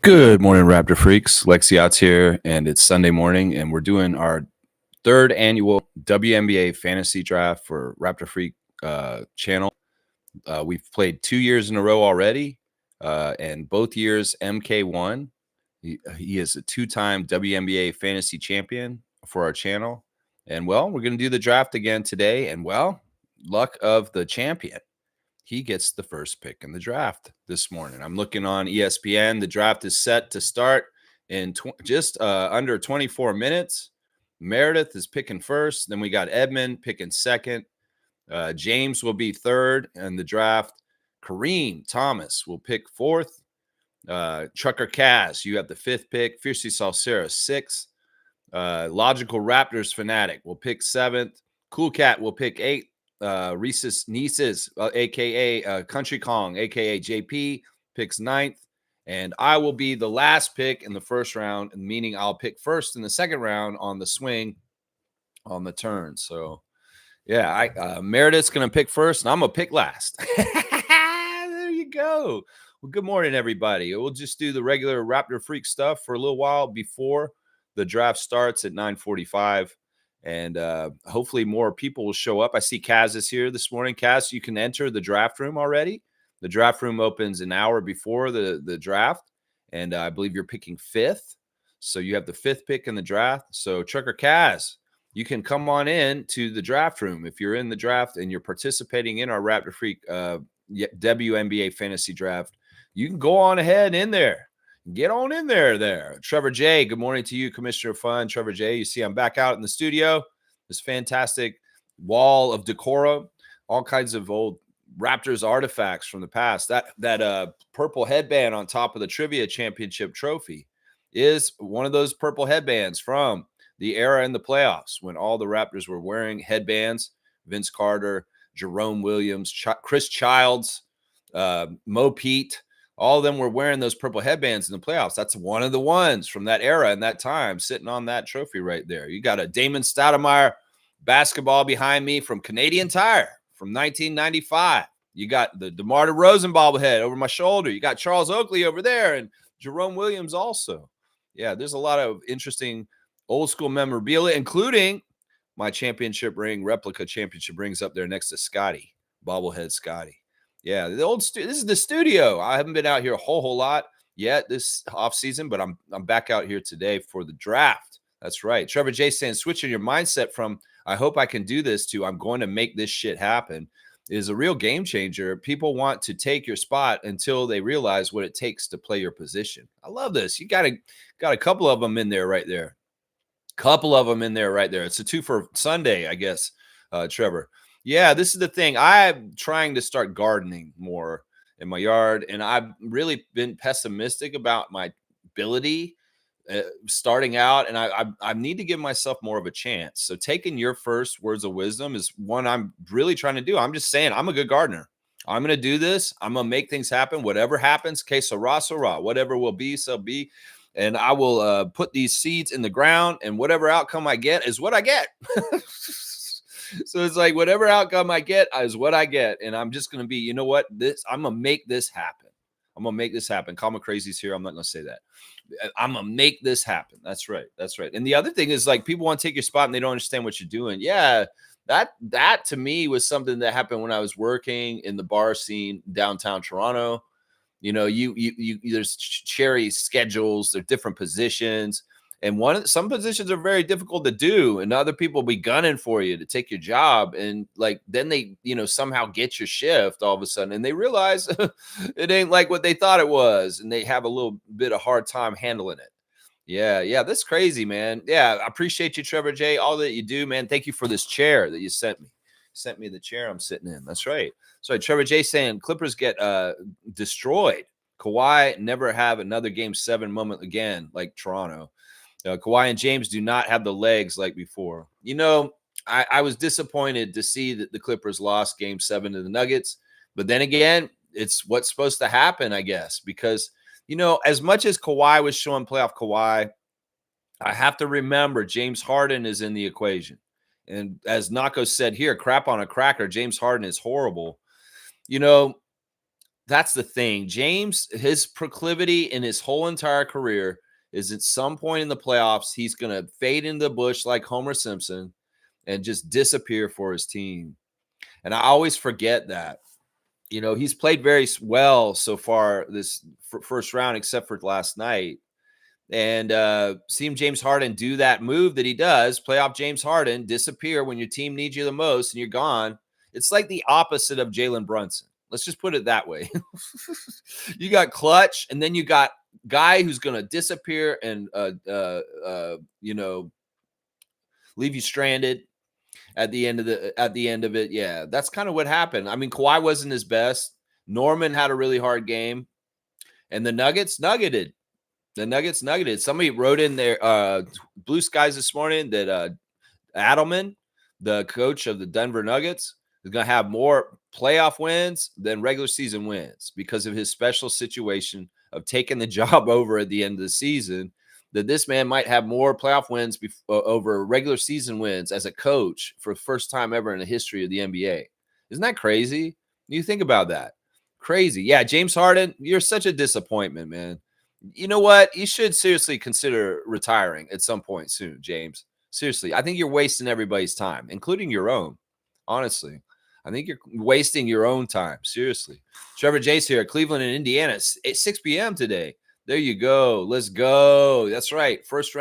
Good morning, Raptor freaks. Lexiot's here, and it's Sunday morning, and we're doing our third annual WNBA fantasy draft for Raptor Freak channel. We've played 2 years in a row already, and both years MK won. He is a two-time WNBA fantasy champion for our channel. And, well, we're going to do the draft again today, and, well, luck of the champion. He gets the first pick in the draft this morning. I'm looking on ESPN. The draft is set to start in just under 24 minutes. Meredith is picking first. Then we got Edmund picking second. James will be third in the draft. Kareem Thomas will pick fourth. Trucker Kaz, you have the fifth pick. Fiercely Salsera, sixth. Logical Raptors Fanatic will pick seventh. Cool Cat will pick eighth. Reese's Nieces, aka Country Kong, aka JP, picks ninth, and I will be the last pick in the first round, meaning I'll pick first in the second round on the swing on the turn. So, yeah, Meredith's gonna pick first, and I'm gonna pick last. There you go. Well, good morning, everybody. We'll just do the regular Raptor Freak stuff for a little while before the draft starts at 9:45. And hopefully more people will show up. I see Kaz is here this morning. Kaz, you can enter the draft room already. The draft room opens an hour before the draft, and I believe you're picking fifth. So you have the fifth pick in the draft. So Trucker Kaz, you can come on in to the draft room if you're in the draft and you're participating in our Raptor Freak WNBA fantasy draft. You can go on ahead in there. Get on in there. Trevor J, good morning to you, Commissioner of Fun. Trevor J, you see I'm back out in the studio. This fantastic wall of decorum, all kinds of old Raptors artifacts from the past. That purple headband on top of the Trivia Championship trophy is one of those purple headbands from the era in the playoffs when all the Raptors were wearing headbands. Vince Carter, Jerome Williams, Chris Childs, Mo Pete. All of them were wearing those purple headbands in the playoffs. That's one of the ones from that era and that time sitting on that trophy right there. You got a Damon Stoudemire basketball behind me from Canadian Tire from 1995. You got the DeMar DeRozan bobblehead over my shoulder. You got Charles Oakley over there and Jerome Williams also. Yeah, there's a lot of interesting old school memorabilia, including my championship ring, replica championship rings up there next to Scotty, bobblehead Scotty. Yeah, this is the studio. I haven't been out here a whole lot yet this off season, but I'm back out here today for the draft. That's right. Trevor J saying switching your mindset from I hope I can do this to I'm going to make this shit happen is a real game changer. People want to take your spot until they realize what it takes to play your position. I love this. You got a couple of them in there right there. It's a two for Sunday, I guess, Trevor. Yeah, this is the thing. I'm trying to start gardening more in my yard, and I've really been pessimistic about my ability starting out, and I need to give myself more of a chance. So taking your first words of wisdom is one I'm really trying to do. I'm just saying I'm a good gardener. I'm going to do this. I'm going to make things happen. Whatever happens, que sera. Whatever will be, so be. And I will put these seeds in the ground, and whatever outcome I get is what I get. So it's like whatever outcome I get is what I get. And I'm just going to be, you know what? I'm going to make this happen. Calma Crazy's here. I'm not going to say that. I'm going to make this happen. That's right. And the other thing is like people want to take your spot and they don't understand what you're doing. Yeah, that to me was something that happened when I was working in the bar scene downtown Toronto. You know, there's cherry schedules, there are different positions. And some positions are very difficult to do, and other people will be gunning for you to take your job. And like, then they, somehow get your shift all of a sudden, and they realize it ain't like what they thought it was. And they have a little bit of hard time handling it. Yeah. That's crazy, man. Yeah. I appreciate you, Trevor J. All that you do, man. Thank you for this chair that you sent me. Sent me the chair I'm sitting in. That's right. So Trevor J saying Clippers get destroyed. Kawhi never have another game 7 moment again, like Toronto. Kawhi and James do not have the legs like before. I was disappointed to see that the Clippers lost game 7 to the Nuggets. But then again, it's what's supposed to happen, I guess, because, as much as Kawhi was showing playoff Kawhi, I have to remember James Harden is in the equation. And as Nako said here, crap on a cracker, James Harden is horrible. that's the thing. James, his proclivity in his whole entire career is at some point in the playoffs, he's going to fade into the bush like Homer Simpson and just disappear for his team. And I always forget that. You know, he's played very well so far this first round, except for last night. And seeing James Harden do that move that he does, playoff James Harden, disappear when your team needs you the most and you're gone. It's like the opposite of Jalen Brunson. Let's just put it that way. You got clutch, and then you got guy who's going to disappear and leave you stranded at the end of it. Yeah, that's kind of what happened. I mean, Kawhi wasn't his best. Norman had a really hard game, and the Nuggets nuggeted. Somebody wrote in their Blue Skies this morning that Adelman, the coach of the Denver Nuggets, is going to have more playoff wins than regular season wins because of his special situation of taking the job over at the end of the season. That this man might have more playoff wins over regular season wins as a coach for the first time ever in the history of the NBA. Isn't that crazy? You think about that. Crazy. Yeah, James Harden, you're such a disappointment, man. You know what? You should seriously consider retiring at some point soon, James. Seriously, I think you're wasting everybody's time, including your own. Honestly, I think you're wasting your own time. Seriously. Trevor Jace here, Cleveland and Indiana, 6 p.m. today. There you go. Let's go. That's right. First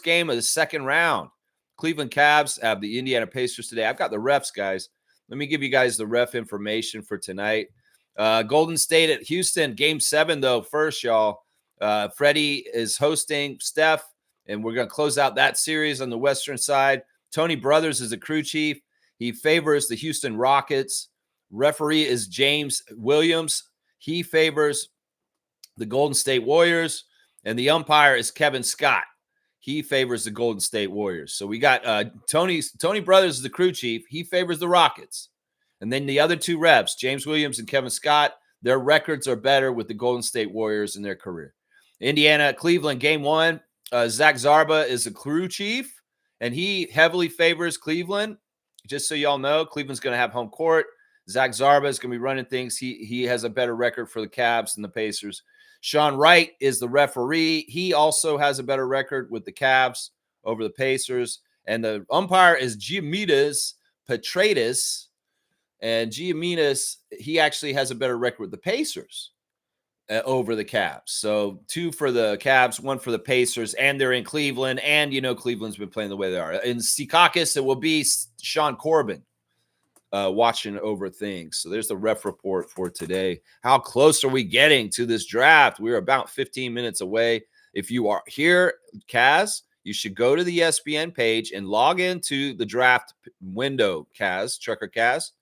game of the second round. Cleveland Cavs have the Indiana Pacers today. I've got the refs, guys. Let me give you guys the ref information for tonight. Golden State at Houston, game 7, though. First, y'all. Freddie is hosting Steph, and we're going to close out that series on the western side. Tony Brothers is the crew chief. He favors the Houston Rockets. Referee is James Williams. He favors the Golden State Warriors, and the umpire is Kevin Scott. He favors the Golden State Warriors. So we got Tony Brothers is the crew chief. He favors the Rockets. And then the other two refs, James Williams and Kevin Scott, their records are better with the Golden State Warriors in their career. Indiana, Cleveland, game 1. Zach Zarba is the crew chief, and he heavily favors Cleveland. Just so y'all know, Cleveland's going to have home court. Zach Zarba is going to be running things. He has a better record for the Cavs than the Pacers. Sean Wright is the referee. He also has a better record with the Cavs over the Pacers. And the umpire is Gianmidas Petratis. And Gianmidas, he actually has a better record with the Pacers over the Cavs. So 2 for the Cavs, 1 for the Pacers, and they're in Cleveland. And, you know, Cleveland's been playing the way they are. In Secaucus, it will be Sean Corbin watching over things. So there's the ref report for today. How close are we getting to this draft? We're about 15 minutes away. If you are here, Kaz, you should go to the ESPN page and log into the draft window, Kaz, Trucker Kaz,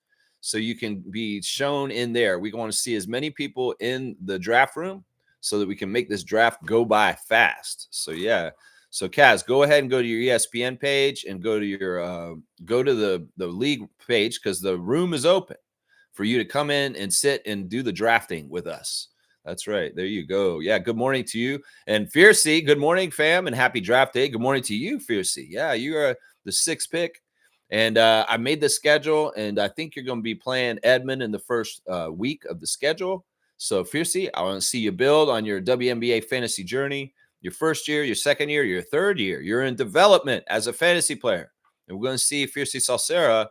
so you can be shown in there. We want to see as many people in the draft room so that we can make this draft go by fast. So, yeah. So, Kaz, go ahead and go to your ESPN page and go to your the league page, because the room is open for you to come in and sit and do the drafting with us. That's right. There you go. Yeah. Good morning to you. And Fiercey, good morning, fam, and happy draft day. Good morning to you, Fiercey. Yeah, you are the 6th pick. And I made the schedule, and I think you're going to be playing Edmond in the first week of the schedule. So, Fiercey, I want to see you build on your WNBA fantasy journey. Your first year, your second year, your third year. You're in development as a fantasy player. And we're going to see Fiercey Salcera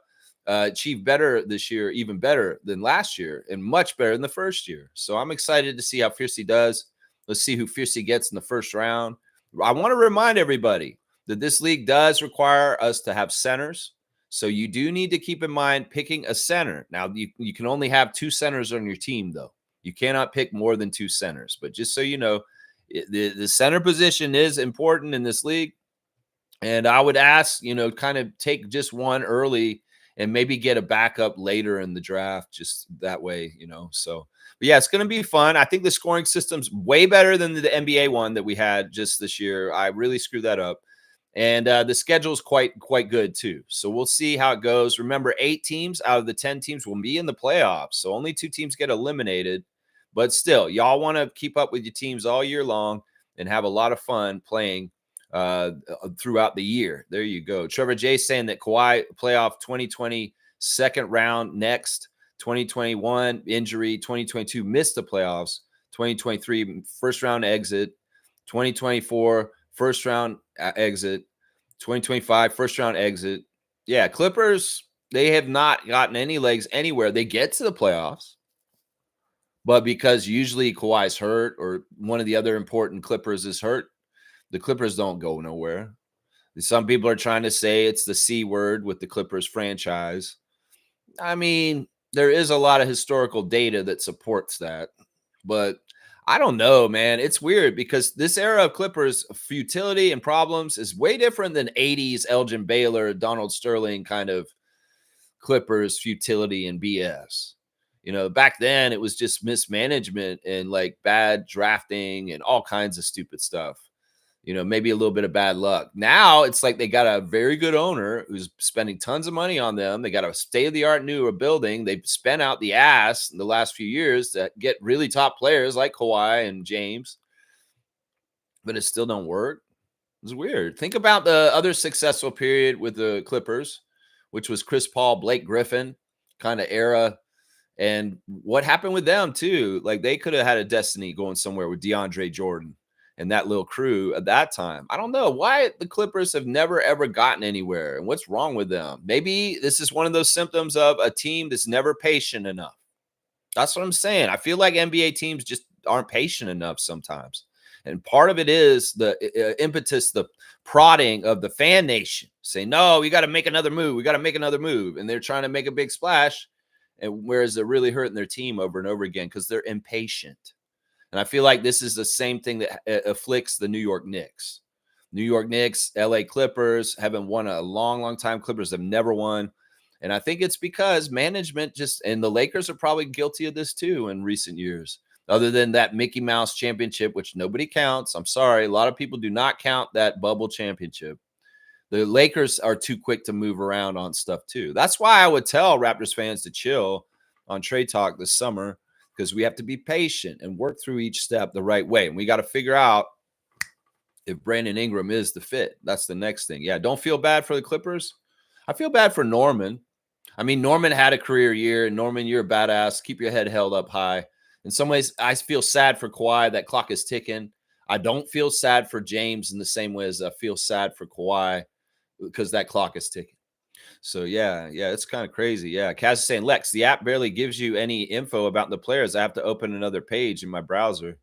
achieve better this year, even better than last year, and much better than the first year. So I'm excited to see how Fiercey does. Let's see who Fiercey gets in the first round. I want to remind everybody that this league does require us to have centers. So you do need to keep in mind picking a center. Now, you can only have 2 centers on your team, though. You cannot pick more than 2 centers. But just so you know, the center position is important in this league. And I would ask, kind of take just one early and maybe get a backup later in the draft, just that way, So, but yeah, it's going to be fun. I think the scoring system's way better than the NBA one that we had just this year. I really screwed that up. And the schedule is quite good, too. So we'll see how it goes. Remember, 8 teams out of the 10 teams will be in the playoffs. So only 2 teams get eliminated. But still, y'all want to keep up with your teams all year long and have a lot of fun playing throughout the year. There you go. Trevor J saying that Kawhi playoff 2020 second round next. 2021 injury, 2022 missed the playoffs, 2023 first round exit, 2024 first round exit, 2025 first round exit. Yeah, Clippers, they have not gotten any legs anywhere. They get to the playoffs, but because usually Kawhi's hurt or one of the other important Clippers is hurt, the Clippers don't go nowhere. Some people are trying to say it's the C word with the Clippers franchise. I mean, there is a lot of historical data that supports that, but I don't know, man. It's weird because this era of Clippers futility and problems is way different than 80s Elgin Baylor, Donald Sterling kind of Clippers futility and BS. Back then it was just mismanagement and like bad drafting and all kinds of stupid stuff. Maybe a little bit of bad luck. Now it's like they got a very good owner who's spending tons of money on them. They got a state-of-the-art new building. They've spent out the ass in the last few years to get really top players like Kawhi and James, but it still don't work. It's weird. Think about the other successful period with the Clippers, which was Chris Paul, Blake Griffin kind of era. And what happened with them too? Like they could have had a destiny going somewhere with DeAndre Jordan and that little crew at that time. I don't know why the Clippers have never, ever gotten anywhere and what's wrong with them. Maybe this is one of those symptoms of a team that's never patient enough. That's what I'm saying. I feel like NBA teams just aren't patient enough sometimes. And part of it is the impetus, the prodding of the fan nation saying, no, we got to make another move. We got to make another move. And they're trying to make a big splash. And whereas they're really hurting their team over and over again because they're impatient. And I feel like this is the same thing that afflicts the New York Knicks. New York Knicks, LA Clippers haven't won a long, long time. Clippers have never won. And I think it's because management and the Lakers are probably guilty of this too in recent years. Other than that Mickey Mouse championship, which nobody counts. I'm sorry. A lot of people do not count that bubble championship. The Lakers are too quick to move around on stuff too. That's why I would tell Raptors fans to chill on Trade Talk this summer, because we have to be patient and work through each step the right way. And we got to figure out if Brandon Ingram is the fit. That's the next thing. Yeah, don't feel bad for the Clippers. I feel bad for Norman. I mean, Norman had a career year. Norman, you're a badass. Keep your head held up high. In some ways, I feel sad for Kawhi. That clock is ticking. I don't feel sad for James in the same way as I feel sad for Kawhi because that clock is ticking. So, yeah, it's kind of crazy. Yeah, Kaz is saying, Lex, the app barely gives you any info about the players. I have to open another page in my browser.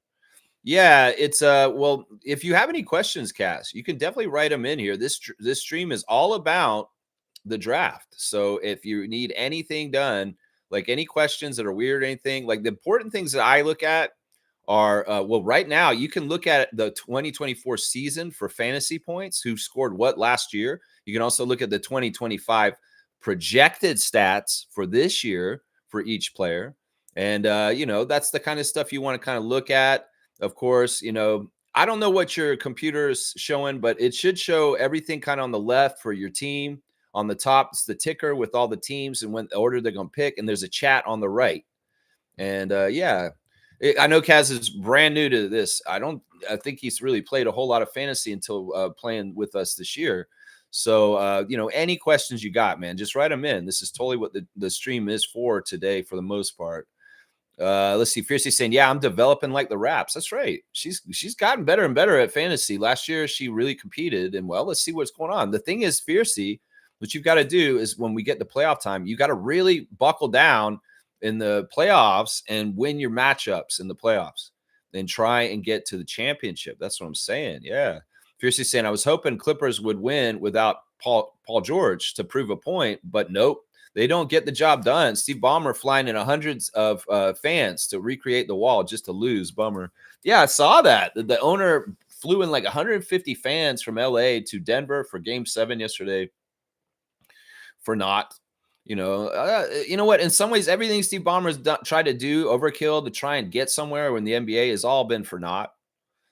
Yeah, it's well, if you have any questions, Kaz, you can definitely write them in here. This stream is all about the draft. So if you need anything done, like any questions that are weird, anything, like the important things that I look at are, well, right now you can look at the 2024 season for fantasy points, who scored what last year. You can also look at the 2025 projected stats for this year for each player. And, that's the kind of stuff you want to kind of look at. Of course, I don't know what your computer is showing, but it should show everything kind of on the left for your team. On the top, it's the ticker with all the teams and when the order they're going to pick. And there's a chat on the right. And I know Kaz is brand new to this. I think he's really played a whole lot of fantasy until playing with us this year. So, any questions you got, man, just write them in. This is totally what the stream is for today for the most part. Let's see. Fiercely saying, yeah, I'm developing like the Raps. That's right. She's gotten better and better at fantasy. Last year, she really competed. And, well, let's see what's going on. The thing is, Fiercely, what you've got to do is when we get to playoff time, you got to really buckle down in the playoffs and win your matchups in the playoffs and try and get to the championship. That's what I'm saying. Yeah. Fiercely saying, I was hoping Clippers would win without Paul George to prove a point, but nope. They don't get the job done. Steve Ballmer flying in hundreds of fans to recreate the wall just to lose. Bummer. Yeah, I saw that. The owner flew in like 150 fans from LA to Denver for Game 7 yesterday for not. You know what? In some ways, everything Steve Ballmer's tried to do, overkill to try and get somewhere when the NBA has all been for naught.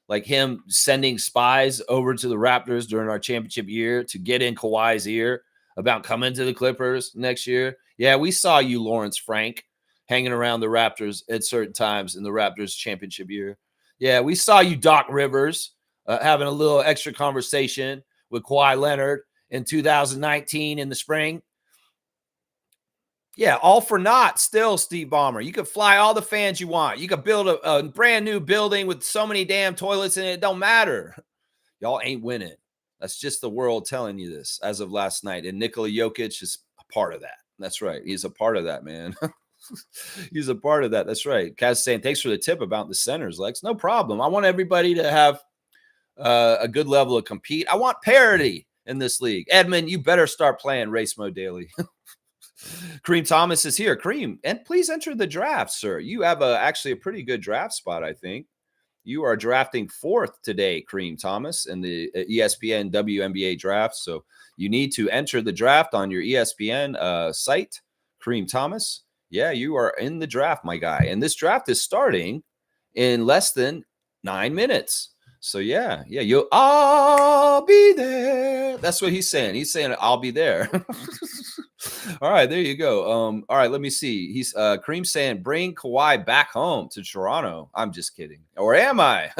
Like him sending spies over to the Raptors during our championship year to get in Kawhi's ear about coming to the Clippers next year. Yeah, we saw you, Lawrence Frank, hanging around the Raptors at certain times in the Raptors championship year. Yeah, we saw you, Doc Rivers, having a little extra conversation with Kawhi Leonard in 2019 in the spring. Yeah, all for naught still, Steve Ballmer. You could fly all the fans you want. You could build a brand new building with so many damn toilets in it. It don't matter. Y'all ain't winning. That's just the world telling you this as of last night. And Nikola Jokic is a part of that. That's right. He's a part of that, man. He's a part of that. That's right. Kaz saying, thanks for the tip about the centers, Lex. No problem. I want everybody to have a good level of compete. I want parity in this league. Edmund, you better start playing race mode daily. Kareem Thomas is here. Kareem, and please enter the draft, sir. You have actually a pretty good draft spot, I think. You are drafting 4th today, Kareem Thomas, in the ESPN WNBA draft. So you need to enter the draft on your ESPN site, Kareem Thomas. Yeah, you are in the draft, my guy. And this draft is starting in less than 9 minutes. So yeah, I'll be there. That's what he's saying. He's saying I'll be there. All right, there you go. All right, let me see. He's Kareem saying bring Kawhi back home to Toronto. I'm just kidding. Or am I?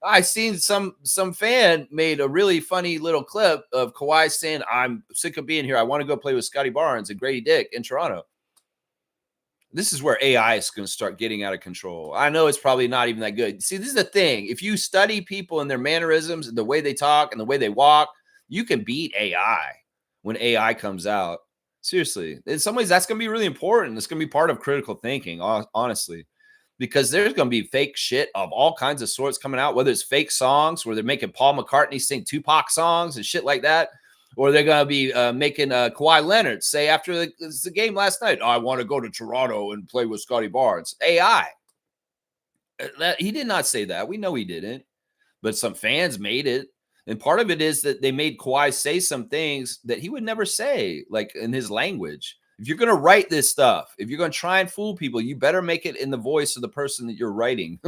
I seen some fan made a really funny little clip of Kawhi saying, I'm sick of being here. I want to go play with Scotty Barnes and Grady Dick in Toronto. This is where AI is going to start getting out of control. I know it's probably not even that good. See, this is the thing. If you study people and their mannerisms and the way they talk and the way they walk, you can beat AI when AI comes out. Seriously. In some ways, that's going to be really important. It's going to be part of critical thinking, honestly, because there's going to be fake shit of all kinds of sorts coming out, whether it's fake songs where they're making Paul McCartney sing Tupac songs and shit like that, or they're going to be making Kawhi Leonard say after the game last night, I want to go to Toronto and play with Scotty Barnes. AI. He did not say that. We know he didn't. But some fans made it. And part of it is that they made Kawhi say some things that he would never say, like in his language. If you're going to write this stuff, if you're going to try and fool people, you better make it in the voice of the person that you're writing.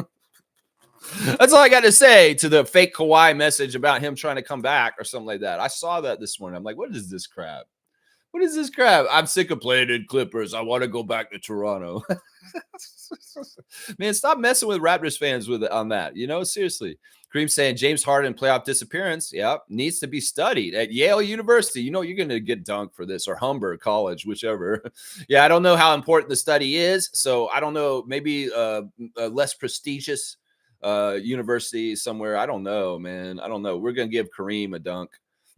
That's all I got to say to the fake Kawhi message about him trying to come back or something like that. I saw that this morning. I'm like, what is this crap? What is this crap? I'm sick of playing in Clippers. I want to go back to Toronto. Man, stop messing with Raptors fans with on that. You know, seriously. Cream saying James Harden playoff disappearance. Yep, needs to be studied at Yale University. You know, you're going to get dunked for this, or Humber College, whichever. Yeah, I don't know how important the study is. So I don't know. Maybe a less prestigious university somewhere. I don't know, man. I don't know. We're going to give Kareem a dunk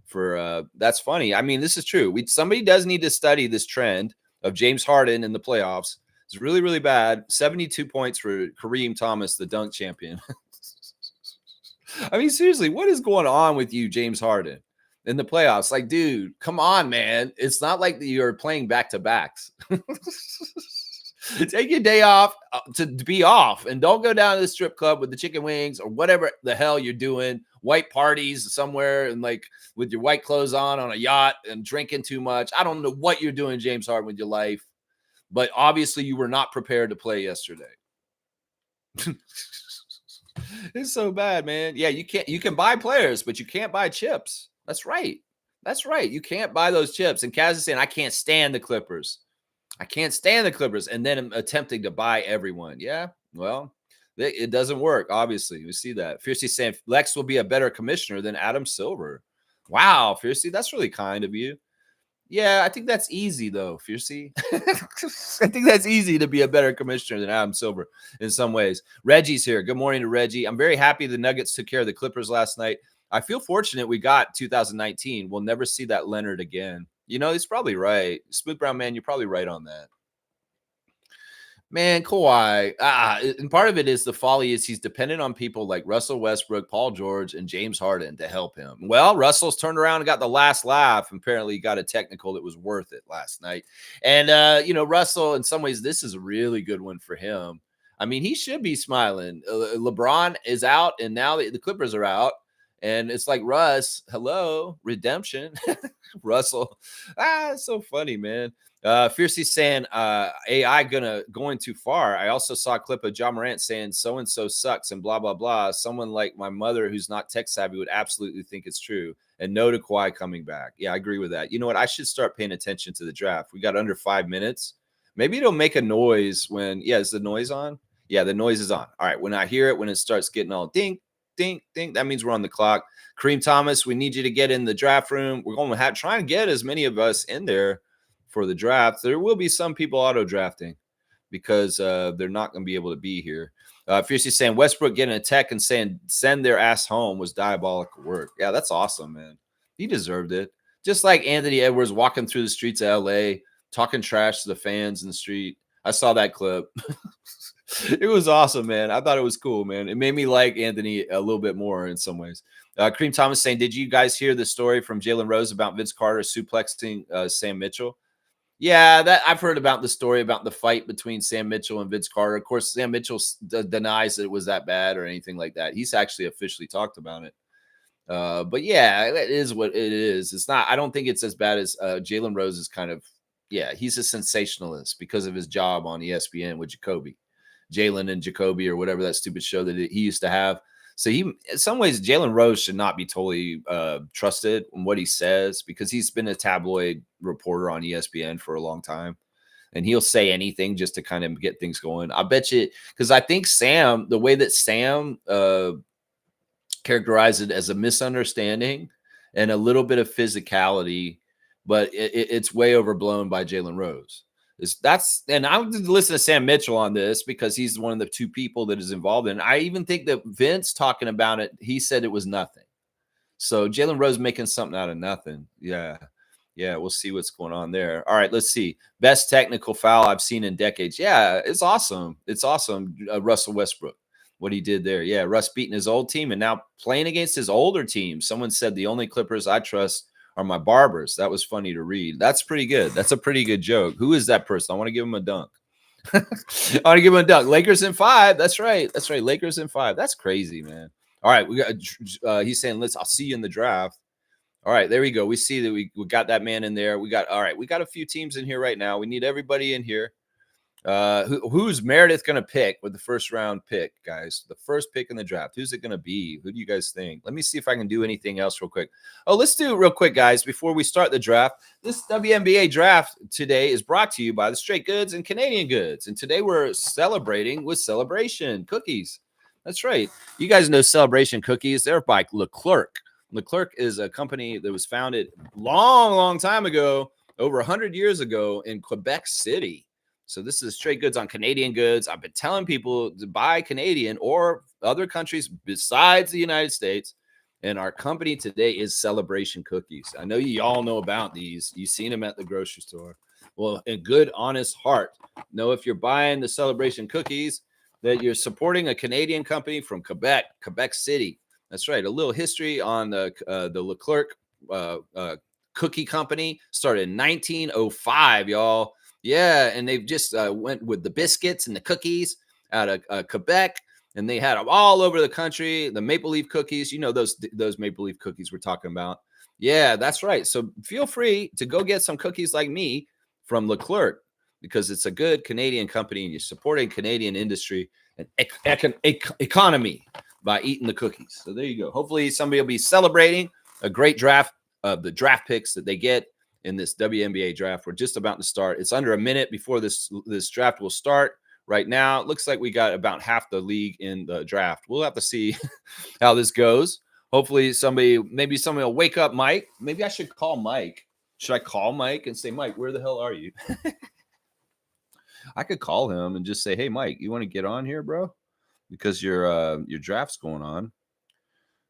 for that's funny. I mean, this is true. Somebody does need to study this trend of James Harden in the playoffs. It's really, really bad. 72 points for Kareem Thomas, the dunk champion. I mean, seriously, what is going on with you, James Harden, in the playoffs? Like, dude, come on, man. It's not like you're playing back-to-backs. Take your day off to be off, and don't go down to the strip club with the chicken wings or whatever the hell you're doing. White parties somewhere and like with your white clothes on a yacht and drinking too much. I don't know what you're doing, James Harden, with your life, but obviously you were not prepared to play yesterday. It's so bad, man. Yeah, you can buy players, but you can't buy chips. That's right. That's right. You can't buy those chips. And Kaz is saying, I can't stand the Clippers. I can't stand the Clippers. And then I'm attempting to buy everyone. Yeah, well, it doesn't work, obviously. We see that. Fiercey saying Lex will be a better commissioner than Adam Silver. Wow, Fiercey, that's really kind of you. Yeah, I think that's easy, though, Fiercey. I think that's easy to be a better commissioner than Adam Silver in some ways. Reggie's here. Good morning to Reggie. I'm very happy the Nuggets took care of the Clippers last night. I feel fortunate we got 2019. We'll never see that Leonard again. You know, he's probably right. Smooth Brown Man, you're probably right on that. Man, Kawhi, and part of it is the folly is he's dependent on people like Russell Westbrook, Paul George, and James Harden to help him. Well, Russell's turned around and got the last laugh. Apparently, he got a technical that was worth it last night. And, you know, Russell, in some ways, this is a really good one for him. I mean, he should be smiling. LeBron is out, and now the Clippers are out. And it's like, Russ, hello, redemption. Russell, it's so funny, man. Fiercey saying AI going too far. I also saw a clip of John Morant saying so-and-so sucks and blah, blah, blah. Someone like my mother who's not tech savvy would absolutely think it's true. And no to Kawhi coming back. Yeah, I agree with that. You know what? I should start paying attention to the draft. We got under 5 minutes. Maybe it'll make a noise when, is the noise on? Yeah, the noise is on. All right, when I hear it, when it starts getting all ding, ding, ding, that means we're on the clock. Kareem Thomas, we need you to get in the draft room. We're going to try and get as many of us in there for the draft. There will be some people auto drafting because they're not going to be able to be here. Fiercely saying Westbrook getting a tech and saying send their ass home was diabolical work. Yeah, that's awesome, man. He deserved it. Just like Anthony Edwards walking through the streets of LA, talking trash to the fans in the street. I saw that clip. It was awesome, man. I thought it was cool, man. It made me like Anthony a little bit more in some ways. Cream Thomas saying, did you guys hear the story from Jalen Rose about Vince Carter suplexing Sam Mitchell? Yeah, that I've heard about the story about the fight between Sam Mitchell and Vince Carter. Of course, Sam Mitchell denies that it was that bad or anything like that. He's actually officially talked about it. But yeah, it is what it is. It's not, I don't think it's as bad as Jalen Rose is kind of, yeah, he's a sensationalist because of his job on ESPN with Jacoby. Jalen and Jacoby or whatever that stupid show that he used to have. So he, in some ways, Jalen Rose should not be totally trusted in what he says because he's been a tabloid reporter on ESPN for a long time. And he'll say anything just to kind of get things going. I bet you, because I think Sam, the way that Sam characterized it as a misunderstanding and a little bit of physicality, but it's way overblown by Jalen Rose. And I would listen to Sam Mitchell on this because he's one of the two people that is involved in it. I even think that Vince talking about it, he said it was nothing. So Jalen Rose making something out of nothing. Yeah. We'll see what's going on there. All right, let's see. Best technical foul I've seen in decades. Yeah, it's awesome. It's awesome. Russell Westbrook, what he did there. Yeah, Russ beating his old team and now playing against his older team. Someone said the only Clippers I trust are my barbers. That was funny to read. That's pretty good. That's a pretty good joke. Who is that person? I want to give him a dunk. I want to give him a dunk. Lakers in 5. That's right. Lakers in 5. That's crazy, man. All right, we got. He's saying, I'll see you in the draft. All right, there we go. We see that we got that man in there. We got a few teams in here right now. We need everybody in here. Who's Meredith going to pick with the first round pick, guys? The first pick in the draft. Who's it going to be? Who do you guys think? Let me see if I can do anything else real quick. Oh, let's do it real quick, guys, before we start the draft. This WNBA draft today is brought to you by the Straight Goods and Canadian Goods. And today we're celebrating with Celebration Cookies. That's right. You guys know Celebration Cookies. They're by Leclerc. Leclerc is a company that was founded long time ago, over 100 years ago in Quebec City. So this is Straight Goods on Canadian Goods. I've been telling people to buy Canadian or other countries besides the United States. And our company today is Celebration Cookies. I know you all know about these. You've seen them at the grocery store. Well, in good, honest heart, know if you're buying the Celebration Cookies that you're supporting a Canadian company from Quebec City. That's right. A little history on the Leclerc cookie company. Started in 1905, y'all. Yeah, and they've just went with the biscuits and the cookies out of Quebec, and they had them all over the country. The maple leaf cookies, you know those maple leaf cookies we're talking about. Yeah, that's right. So feel free to go get some cookies like me from Leclerc because it's a good Canadian company, and you're supporting Canadian industry and economy by eating the cookies. So there you go. Hopefully somebody will be celebrating a great draft of the draft picks that they get in this WNBA draft. We're just about to start. It's under a minute before this draft will start. Right now, it looks like we got about half the league in the draft. We'll have to see how this goes. Hopefully maybe somebody will wake up Mike. Maybe I should call Mike. Should I call Mike and say, Mike, where the hell are you? I could call him and just say, hey, Mike, you want to get on here, bro? Because your draft's going on.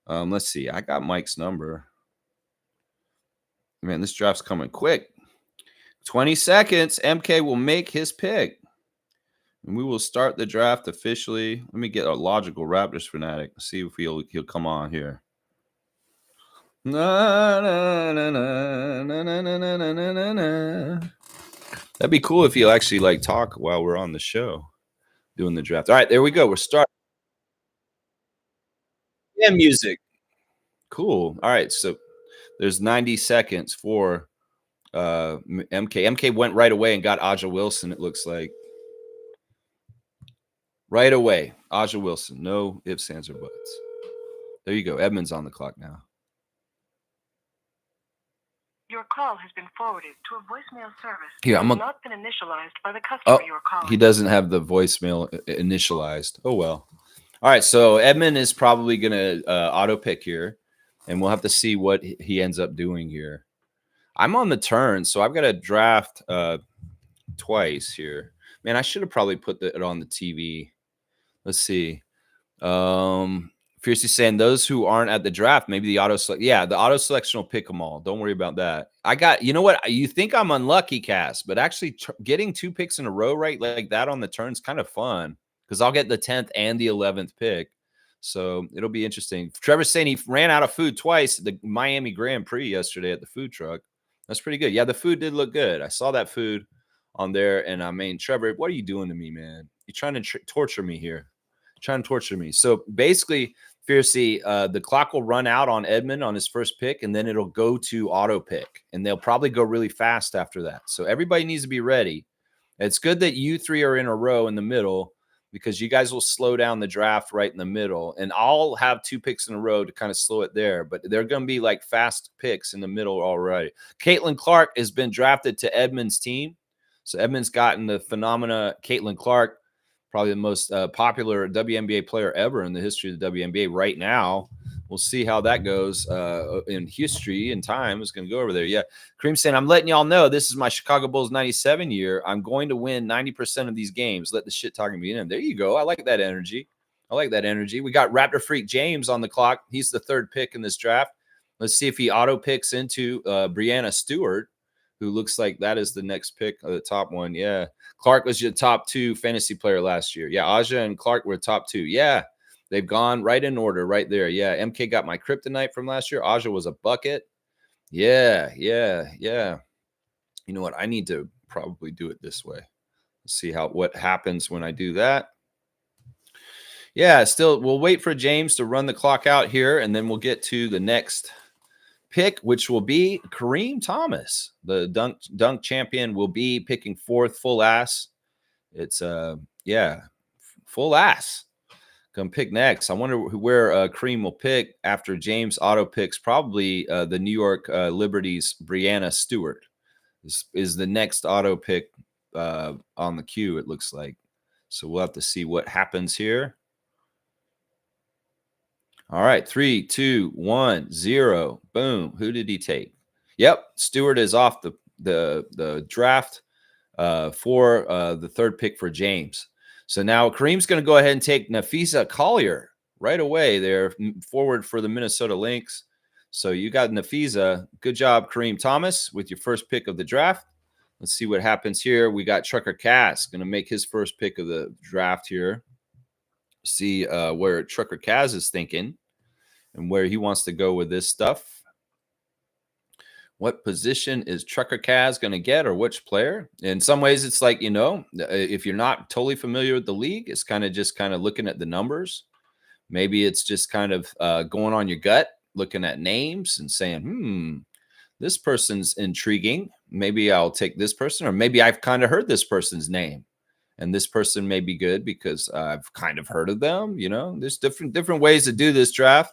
Let's see. I got Mike's number. Man, this draft's coming quick. 20 seconds. MK will make his pick. And we will start the draft officially. Let me get a logical Raptors fanatic. See if he'll come on here. Na, na, na, na, na, na, na, na, na, na. That'd be cool if he'll actually talk while we're on the show doing the draft. All right, there we go. We're starting. Yeah, music. Cool. All right, so there's 90 seconds for MK. MK went right away and got Aja Wilson, it looks like. Right away. Aja Wilson. No ifs, ands, or buts. There you go. Edmund's on the clock now. Your call has been forwarded to a voicemail service. Here, that has not been initialized by the customer you are calling. He doesn't have the voicemail initialized. Oh, well. All right, so Edmund is probably going to auto pick here. And we'll have to see what he ends up doing here. I'm on the turn, so I've got to draft twice here. Man, I should have probably put it on the TV. Let's see. Fiercely saying those who aren't at the draft, maybe the auto select. Yeah, the auto selection will pick them all. Don't worry about that. I got, you know what? You think I'm unlucky, Cass, but actually getting 2 picks in a row right like that on the turn is kind of fun because I'll get the 10th and the 11th pick. So it'll be interesting. Trevor's saying he ran out of food twice at the Miami Grand Prix yesterday at the food truck. That's pretty good. Yeah, the food did look good. I saw that food on there. And I mean, Trevor, what are you doing to me, man? You're trying to torture me here. Trying to torture me. So basically, Fiercey, the clock will run out on Edmund on his first pick, and then it'll go to auto pick, and they'll probably go really fast after that. So everybody needs to be ready. It's good that you three are in a row in the middle because you guys will slow down the draft right in the middle, and I'll have 2 picks in a row to kind of slow it there. But they're going to be like fast picks in the middle already. Caitlin Clark has been drafted to Edmund's team. So Edmund's gotten the phenomena Caitlin Clark, probably the most popular WNBA player ever in the history of the WNBA right now. We'll see how that goes in history and time. It's going to go over there. Yeah. Kareem saying, I'm letting y'all know this is my Chicago Bulls 97 year. I'm going to win 90% of these games. Let the shit talking be in. There you go. I like that energy. I like that energy. We got Raptor Freak James on the clock. He's the 3rd pick in this draft. Let's see if he auto picks into Brianna Stewart, who looks like that is the next pick of the top one. Yeah. Clark was your top 2 fantasy player last year. Yeah. Aja and Clark were top 2. Yeah. They've gone right in order right there. Yeah. MK got my kryptonite from last year. Aja was a bucket. Yeah. Yeah. Yeah. You know what? I need to probably do it this way. Let's see what happens when I do that. Yeah. Still, we'll wait for James to run the clock out here, and then we'll get to the next pick, which will be Kareem Thomas. The dunk champion will be picking 4th full ass. It's full ass. Gonna pick next. I wonder where Kareem will pick after James auto picks. Probably the New York Liberties Brianna Stewart is the next auto pick on the queue, it looks like. So we'll have to see what happens here. All right, 3, 2, 1, 0. Boom. Who did he take? Yep, Stewart is off the draft for the 3rd pick for James. So now Kareem's going to go ahead and take Nafisa Collier right away there, forward for the Minnesota Lynx. So you got Nafisa. Good job, Kareem Thomas, with your first pick of the draft. Let's see what happens here. We got Trucker Cass going to make his first pick of the draft here. See where Trucker Cass is thinking and where he wants to go with this stuff. What position is Trucker Cass going to get, or which player? In some ways, it's like, if you're not totally familiar with the league, it's kind of looking at the numbers. Maybe it's just kind of going on your gut, looking at names and saying, this person's intriguing. Maybe I'll take this person, or maybe I've kind of heard this person's name. And this person may be good because I've kind of heard of them. There's different ways to do this draft.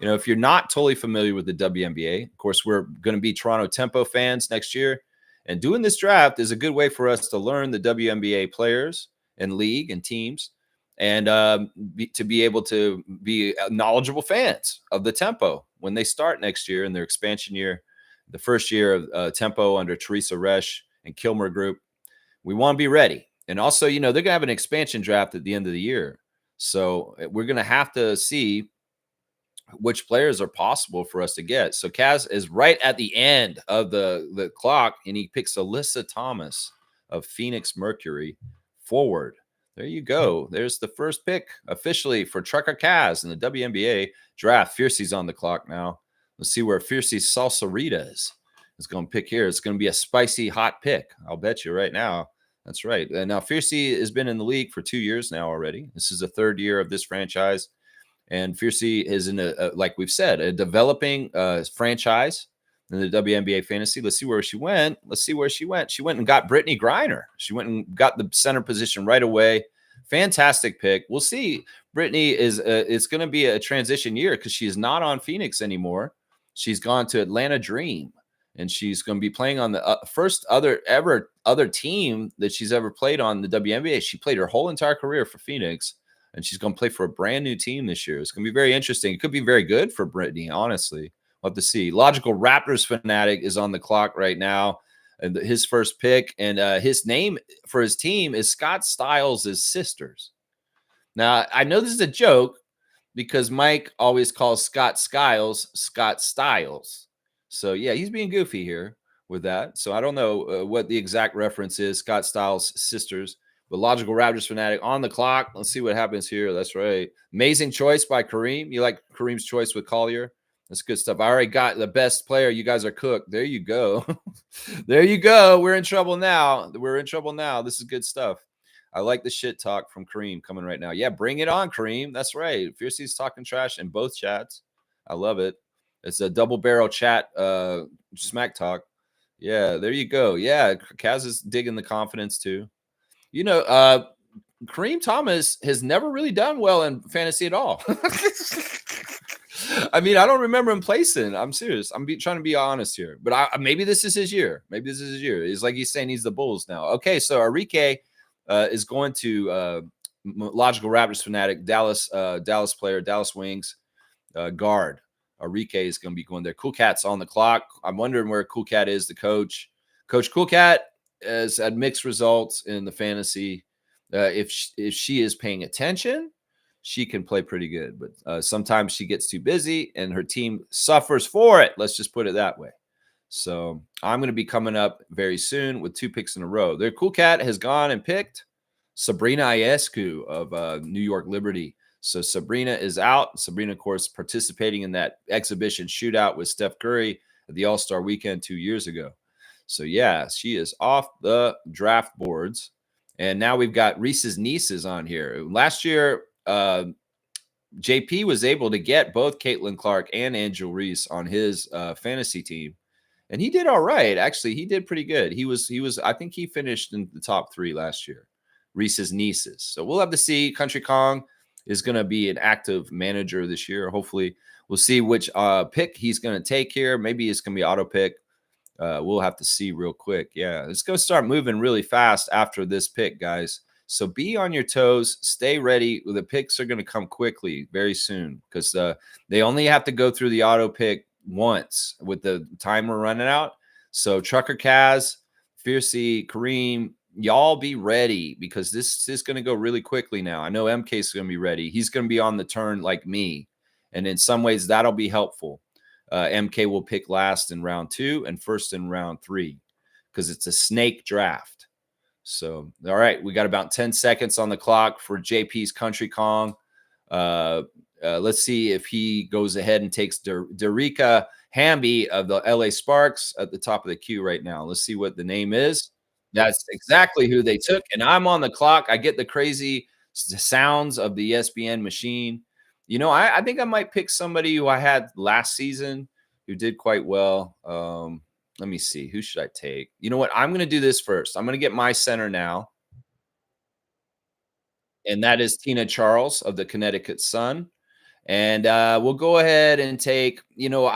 If you're not totally familiar with the WNBA, of course, we're going to be Toronto Tempo fans next year. And doing this draft is a good way for us to learn the WNBA players and league and teams, and to be able to be knowledgeable fans of the Tempo when they start next year in their expansion year, the first year of Tempo under Teresa Resch and Kilmer Group. We want to be ready. And also, they're going to have an expansion draft at the end of the year. So we're going to have to see which players are possible for us to get. So Kaz is right at the end of the clock, and he picks Alyssa Thomas of Phoenix Mercury forward. There you go. There's the first pick officially for Trucker Kaz in the WNBA draft. Fiercey's on the clock now. Let's see where Fiercey's Salsarita is going to pick here. It's going to be a spicy, hot pick. I'll bet you right now. That's right. And now Fiercey has been in the league for 2 years now already. This is the 3rd year of this franchise. And Fiercey is in like we've said, a developing franchise in the WNBA fantasy. Let's see where she went. She went and got Brittany Griner. She went and got the center position right away. Fantastic pick. We'll see. Brittany is it's going to be a transition year because she is not on Phoenix anymore. She's gone to Atlanta Dream, and she's going to be playing on the first other team that she's ever played on the WNBA. She played her whole entire career for Phoenix, and she's going to play for a brand new team this year. It's going to be very interesting. It could be very good for Brittany, honestly. We'll have to see. Logical Raptors fanatic is on the clock right now. And his first pick, and his name for his team is Scott Styles' sisters. Now, I know this is a joke because Mike always calls Scott Skiles Scott Styles. So, yeah, he's being goofy here with that. So, I don't know what the exact reference is. Scott Styles' sisters. But Logical Raptors fanatic on the clock. Let's see what happens here. That's right. Amazing choice by Kareem. You like Kareem's choice with Collier? That's good stuff. I already got the best player. You guys are cooked. There you go. There you go. We're in trouble now. We're in trouble now. This is good stuff. I like the shit talk from Kareem coming right now. Yeah, bring it on, Kareem. That's right. Fiercey's talking trash in both chats. I love it. It's a double barrel chat smack talk. Yeah, there you go. Yeah, Kaz is digging the confidence too. You know, Kareem Thomas has never really done well in fantasy at all. I mean, I don't remember him placing. I'm serious. I'm trying to be honest here, but maybe this is his year. Maybe this is his year. It's like he's saying he's the Bulls now. Okay, so Enrique is going to Logical Raptors fanatic, Dallas player, Dallas Wings guard. Enrique is going to be going there. Cool Cat's on the clock. I'm wondering where Cool Cat is, the coach. Coach Cool Cat has had mixed results in the fantasy. If she is paying attention, she can play pretty good, but sometimes she gets too busy and her team suffers for it. Let's just put it that way. So I'm going to be coming up very soon with 2 picks in a row. Their Cool Cat has gone and picked Sabrina Ionescu of New York Liberty. So Sabrina is out. Sabrina, of course, participating in that exhibition shootout with Steph Curry at the All-Star weekend 2 years ago. So, yeah, she is off the draft boards. And now we've got Reese's nieces on here. Last year, JP was able to get both Caitlin Clark and Angel Reese on his fantasy team. And he did all right. Actually, he did pretty good. He was, I think he finished in the top 3 last year, Reese's nieces. So we'll have to see. Country Kong is going to be an active manager this year. Hopefully we'll see which pick he's going to take here. Maybe it's going to be auto pick. We'll have to see real quick. Yeah, it's going to start moving really fast after this pick, guys. So be on your toes. Stay ready. The picks are going to come quickly very soon because they only have to go through the auto pick once with the timer running out. So Trucker Kaz, Fiercey, Kareem, y'all be ready because this is going to go really quickly now. I know MK is going to be ready. He's going to be on the turn like me. And in some ways, that'll be helpful. MK will pick last in round 2 and first in round 3 because it's a snake draft. So, all right, we got about 10 seconds on the clock for JP's Country Kong. Let's see if he goes ahead and takes Derica Hamby of the LA Sparks at the top of the queue right now. Let's see what the name is. That's exactly who they took. And I'm on the clock. I get the crazy sounds of the ESPN machine. You know, I think I might pick somebody who I had last season who did quite well. Let me see. Who should I take? You know what? I'm going to do this first. I'm going to get my center now. And that is Tina Charles of the Connecticut Sun. And we'll go ahead and take, you know what?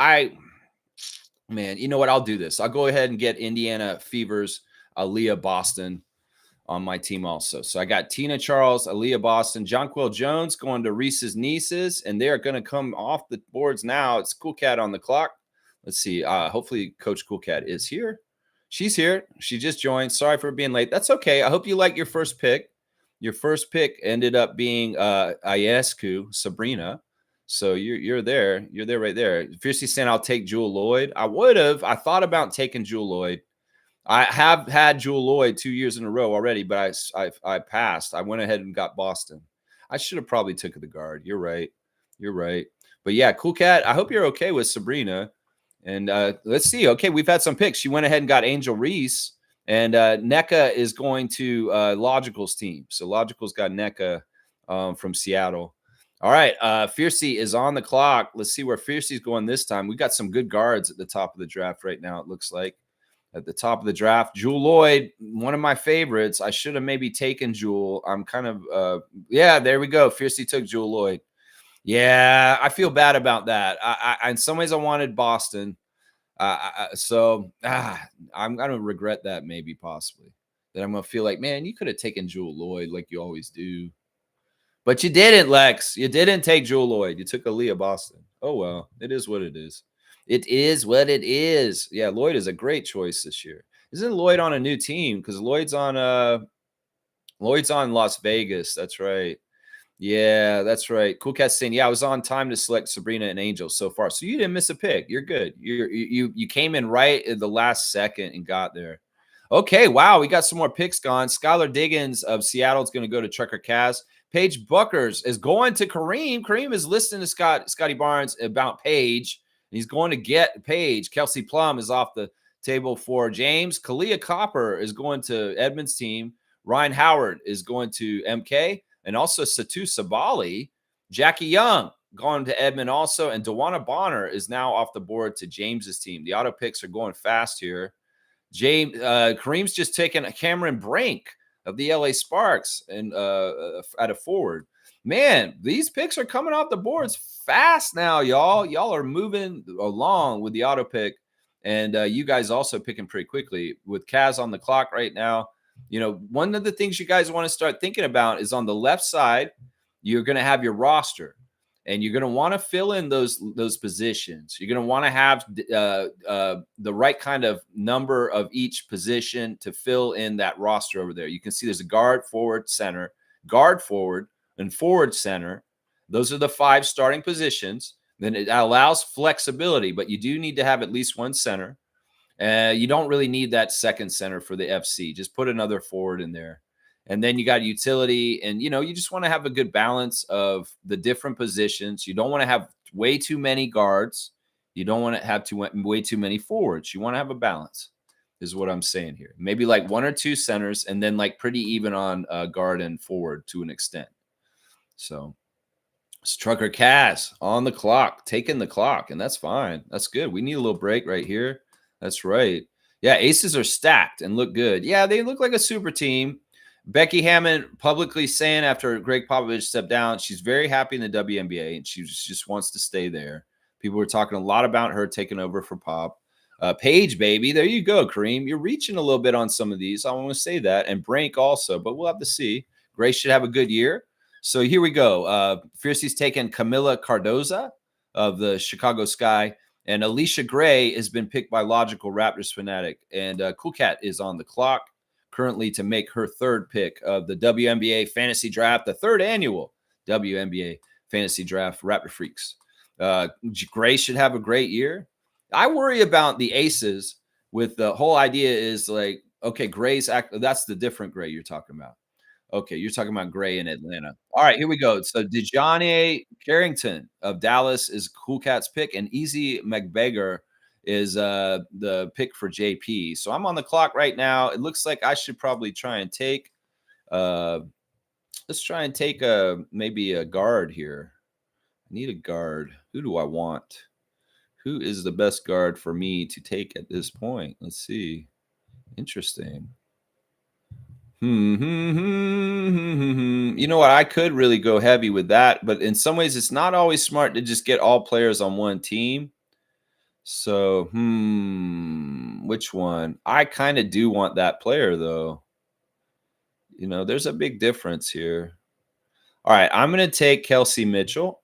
I'll do this. I'll go ahead and get Indiana Fever's Aaliyah Boston on my team also. So I got Tina Charles, Aaliyah Boston, Jonquil Jones going to Reese's nieces, and they are going to come off the boards now. It's Cool Cat on the clock. Let's see. Hopefully Coach Cool Cat is here. She's here. She just joined. Sorry for being late. That's okay. I hope you like your first pick. Your first pick ended up being Ionescu, Sabrina. So you're there. You're there right there. Fiercely saying I'll take Jewel Lloyd. I thought about taking Jewel Lloyd. I have had Jewel Lloyd 2 years in a row already, but I passed. I went ahead and got Boston. I should have probably took the guard. You're right. You're right. But yeah, Cool Cat, I hope you're okay with Sabrina. And let's see. Okay, we've had some picks. She went ahead and got Angel Reese. And NECA is going to Logical's team. So Logical's got NECA from Seattle. All right, Fiercey is on the clock. Let's see where Fiercey's going this time. We got some good guards at the top of the draft right now, it looks like. At the top of the draft, Jewel Lloyd, one of my favorites. I should have maybe taken Jewel. I'm kind of, yeah, there we go. Fiercey took Jewel Lloyd. Yeah, I feel bad about that. I in some ways, I wanted Boston. So I'm going to regret that maybe possibly. That I'm going to feel like, man, you could have taken Jewel Lloyd like you always do. But you didn't, Lex. You didn't take Jewel Lloyd. You took Aaliyah Boston. Oh, well, it is what it is. It is what it is. Yeah, Lloyd is a great choice this year. Isn't Lloyd on a new team? Because Lloyd's on Las Vegas. That's right. Yeah, that's right. Cool Cat saying, yeah, I was on time to select Sabrina and Angel so far. So you didn't miss a pick. You're good. You came in right at the last second and got there. Okay, wow, we got some more picks gone. Skylar Diggins of Seattle is going to go to Trucker Cass. Paige Buckers is going to Kareem. Kareem is listening to Scotty Barnes about Paige. And he's going to get Paige. Kelsey Plum is off the table for James. Kalia Copper is going to Edmonds' team. Ryan Howard is going to MK. And also Satu Sabali. Jackie Young going to Edmond also. And Dewana Bonner is now off the board to James's team. The auto picks are going fast here. Kareem's just taken Cameron Brink of the LA Sparks and at a forward. Man, these picks are coming off the boards fast now, y'all. Y'all are moving along with the auto pick, and you guys also picking pretty quickly with Kaz on the clock right now. You know, one of the things you guys want to start thinking about is on the left side, you're going to have your roster. And you're going to want to fill in those positions. You're going to want to have the right kind of number of each position to fill in that roster over there. You can see there's a guard, forward, center, guard, forward, and forward, center. Those are the 5 starting positions. Then it allows flexibility, but you do need to have at least one center. You don't really need that second center for the FC. Just put another forward in there. And then you got utility, and you just want to have a good balance of the different positions. You don't want to have way too many guards. You don't want to have way too many forwards. You want to have a balance, is what I'm saying here. Maybe like 1 or 2 centers, and then like pretty even on guard and forward to an extent. So it's Trucker Cass on the clock, taking the clock, and that's fine. That's good. We need a little break right here. That's right. Yeah, aces are stacked and look good. Yeah, they look like a super team. Becky Hammond publicly saying after Greg Popovich stepped down, she's very happy in the WNBA and she just wants to stay there. People were talking a lot about her taking over for Pop. Paige, baby, there you go, Kareem. You're reaching a little bit on some of these. I want to say that. And Brink also, but we'll have to see. Grace should have a good year. So here we go. Fiercey's taken Camila Cardoza of the Chicago Sky. And Alicia Gray has been picked by Logical Raptors Fanatic. And Cool Cat is on the clock currently to make her 3rd pick of the WNBA Fantasy Draft, the 3rd annual WNBA Fantasy Draft, Raptor Freaks. Gray should have a great year. I worry about the aces with the whole idea is like, okay, that's the different Gray you're talking about. Okay, you're talking about Gray in Atlanta. All right, here we go. So DeJounte Carrington of Dallas is Cool Cat's pick, and Easy McBeggar is the pick for JP. So I'm on the clock right now. It looks like I should probably try and take let's try and take maybe a guard here. I need a guard. Who do I want? Who is the best guard for me to take at this point? Let's see. Interesting. You know what? I could really go heavy with that, but in some ways it's not always smart to just get all players on one team. So, which one? I kind of do want that player, though. There's a big difference here. All right, I'm going to take Kelsey Mitchell.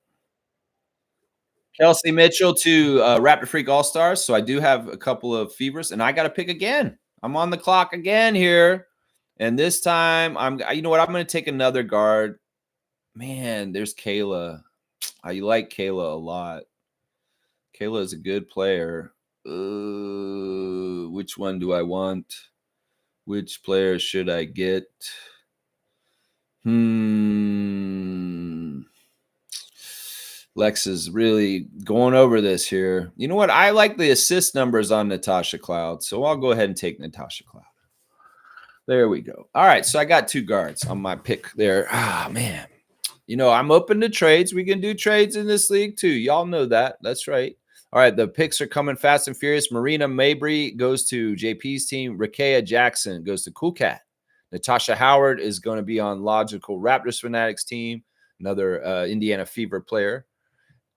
Kelsey Mitchell to Raptor Freak All-Stars. So I do have a couple of fevers, and I got to pick again. I'm on the clock again here. And this time, you know what? I'm going to take another guard. Man, there's Kayla. I like Kayla a lot. Kayla is a good player. Which one do I want? Which player should I get? Lex is really going over this here. You know what? I like the assist numbers on Natasha Cloud, so I'll go ahead and take Natasha Cloud. There we go. All right, so I got 2 guards on my pick there. Man. I'm open to trades. We can do trades in this league too. Y'all know that. That's right. All right, the picks are coming fast and furious. Marina Mabry goes to JP's team. Rakea Jackson goes to Cool Cat. Natasha Howard is going to be on Logical Raptors Fanatics team, another Indiana Fever player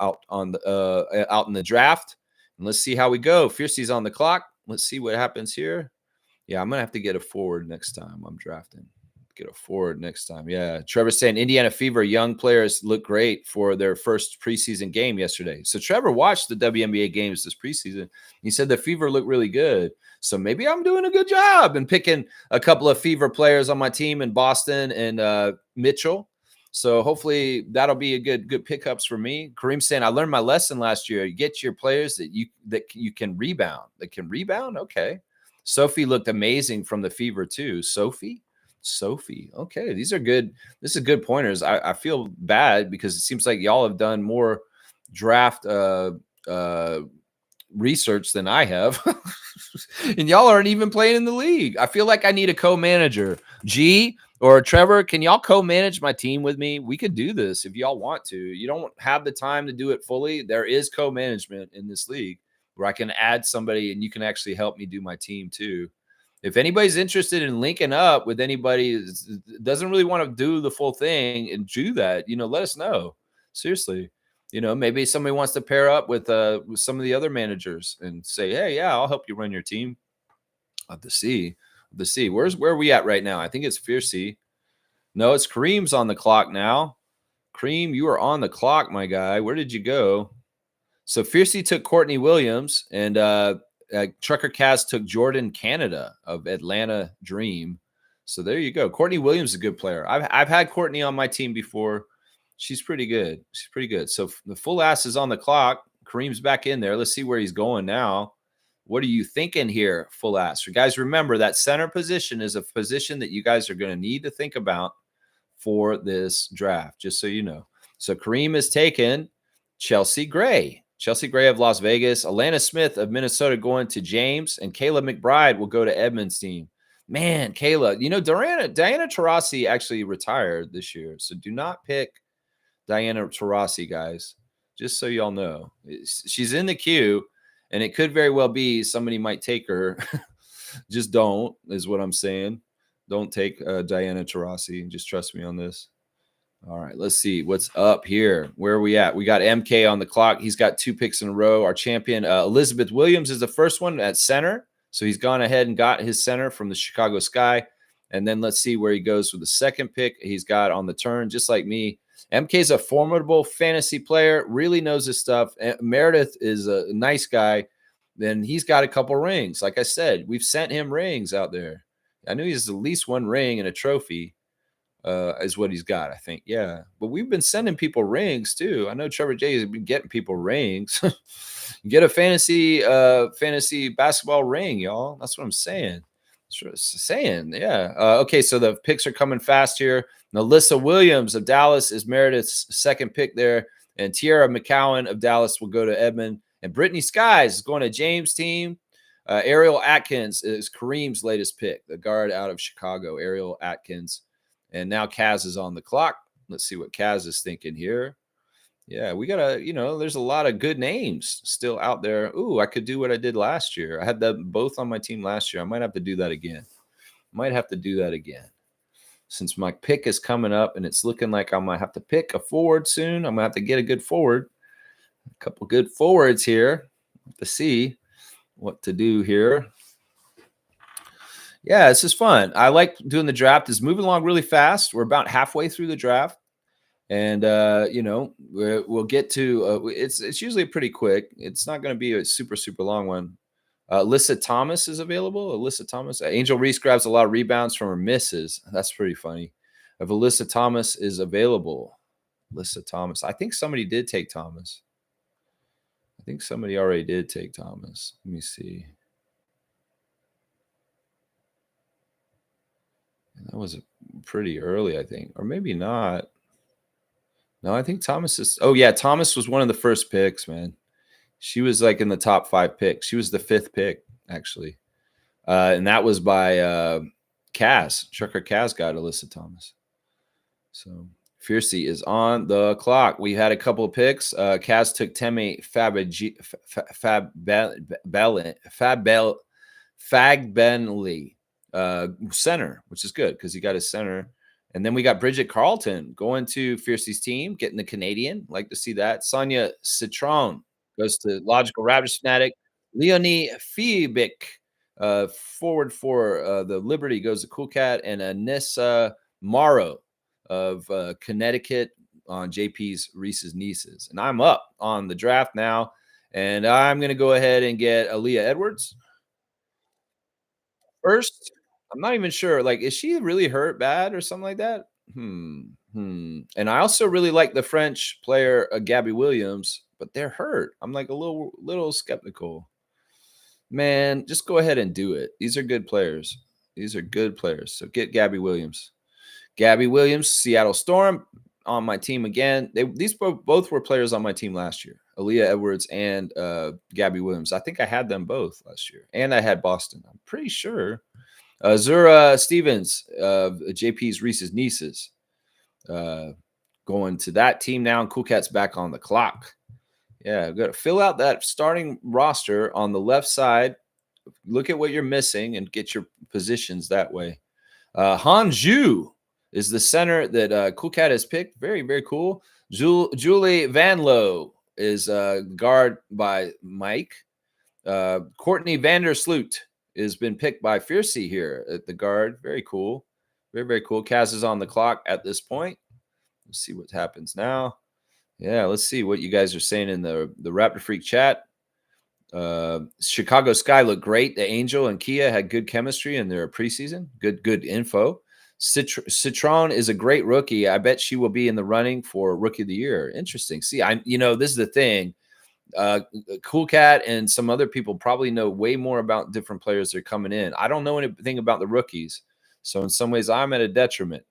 out in the draft. And let's see how we go. Fiercey's on the clock. Let's see what happens here. Yeah, I'm going to have to get a forward next time I'm drafting. Get a forward next time. Yeah. Trevor's saying Indiana Fever young players look great for their first preseason game yesterday. So Trevor watched the WNBA games this preseason. He said the Fever looked really good. So maybe I'm doing a good job and picking a couple of Fever players on my team in Boston and Mitchell. So hopefully that'll be a good pickups for me. Kareem saying I learned my lesson last year. You get your players that you can rebound. That can rebound. Okay. Sophie looked amazing from the Fever too. Sophie. Okay, these are good. This is good pointers. I feel bad because it seems like y'all have done more draft research than I have. And y'all aren't even playing in the league. I feel like I need a co-manager. G or Trevor, can y'all co-manage my team with me? We could do this if y'all want to. You don't have the time to do it fully. There is co-management in this league where I can add somebody and you can actually help me do my team too. If anybody's interested in linking up with anybody that doesn't really want to do the full thing and do that, let us know. Seriously. Maybe somebody wants to pair up with some of the other managers and say, hey, yeah, I'll help you run your team. Of the sea. Where are we at right now? I think it's Fiercey. No, it's Kareem's on the clock now. Kareem, you are on the clock, my guy. Where did you go? So Fiercey took Courtney Williams, and Trucker Cass took Jordan Canada of Atlanta Dream. So there you go. Courtney Williams is a good player. I've had Courtney on my team before. She's pretty good. So the full ass is on the clock. Kareem's back in there. Let's see where he's going now. What are you thinking here, full ass? You guys remember that center position is a position that you guys are going to need to think about for this draft, just so you know. So Kareem is taken Chelsea Gray of Las Vegas, Alana Smith of Minnesota going to James, and Kayla McBride will go to Edmonds' team. Man, Kayla, Diana Taurasi actually retired this year, so do not pick Diana Taurasi, guys, just so y'all know. She's in the queue, and it could very well be somebody might take her. Just don't, is what I'm saying. Don't take Diana Taurasi. Just trust me on this. All right, let's see what's up here. Where are we at? We got MK on the clock. He's got 2 picks in a row. Our champion, Elizabeth Williams, is the first one at center. So he's gone ahead and got his center from the Chicago Sky. And then let's see where he goes with the second pick he's got on the turn, just like me. MK's a formidable fantasy player, really knows his stuff. Meredith is a nice guy. Then he's got a couple rings. Like I said, we've sent him rings out there. I knew he has at least 1 ring and a trophy. Is what he's got, I think. Yeah. But we've been sending people rings too. I know Trevor J has been getting people rings. Get a fantasy basketball ring, y'all. That's what I'm saying. Yeah. Okay, so the picks are coming fast here. Alyssa Williams of Dallas is Meredith's second pick there. And Tiara McCowan of Dallas will go to Edmond. And Brittany Skies is going to James' team. Ariel Atkins is Kareem's latest pick, the guard out of Chicago, Ariel Atkins. And now Kaz is on the clock. Let's see what Kaz is thinking here. Yeah, we got to, there's a lot of good names still out there. Ooh, I could do what I did last year. I had them both on my team last year. I might have to do that again. Since my pick is coming up and it's looking like I might have to pick a forward soon. I'm going to have to get a good forward. A couple good forwards here to see what to do here. Yeah, this is fun. I like doing the draft. It's moving along really fast. We're about halfway through the draft. And, we'll get to it's usually pretty quick. It's not going to be a super, super long one. Alyssa Thomas is available. Alyssa Thomas. Angel Reese grabs a lot of rebounds from her misses. That's pretty funny. If Alyssa Thomas is available. Alyssa Thomas. I think somebody did take Thomas. I think somebody already did take Thomas. Let me see. That was pretty early, I think. Or maybe not. No, I think Thomas is. Oh, yeah. Thomas was one of the first picks, man. She was like in the top 5 picks. She was the 5th pick, actually. And that was by Cass. Trucker Cass got Alyssa Thomas. So Fiercey is on the clock. We had a couple of picks. Cass took Temi Fagbenley. Center, which is good because he got his center. And then we got Bridget Carlton going to Fiercey's team, getting the Canadian. Like to see that. Sonia Citron goes to Logical Raptors Fanatic. Leonie Fiebig, forward for the Liberty, goes to Cool Cat. And Anissa Morrow of Connecticut on JP's Reese's Nieces. And I'm up on the draft now. And I'm going to go ahead and get Aaliyah Edwards first. I'm not even sure. Like, is she really hurt bad or something like that? And I also really like the French player Gabby Williams, but they're hurt. I'm like a little skeptical. Man, just go ahead and do it. These are good players. These are good players. So get Gabby Williams. Gabby Williams, Seattle Storm on my team again. These both were players on my team last year. Aaliyah Edwards and Gabby Williams. I think I had them both last year. And I had Boston. I'm pretty sure. Zura Stevens of JP's Reese's Nieces. Going to that team now, and Cool Cat's back on the clock. Yeah, got to fill out that starting roster on the left side. Look at what you're missing and get your positions that way. Han Zhu is the center that Cool Cat has picked. Very, very cool. Julie Van Loo is guard by Mike. Courtney Vandersloot has been picked by Fiercey here at the guard. Very cool. Very, very cool. Kaz is on the clock at this point. Let's see what happens now. Yeah, let's see what you guys are saying in the Raptor Freak chat. Chicago Sky looked great. The Angel and Kia had good chemistry in their preseason. Good info. Citron is a great rookie. I bet she will be in the running for Rookie of the Year. Interesting. See, this is the thing. Cool Cat and some other people probably know way more about different players that are coming in. I don't know anything about the rookies. So in some ways, I'm at a detriment.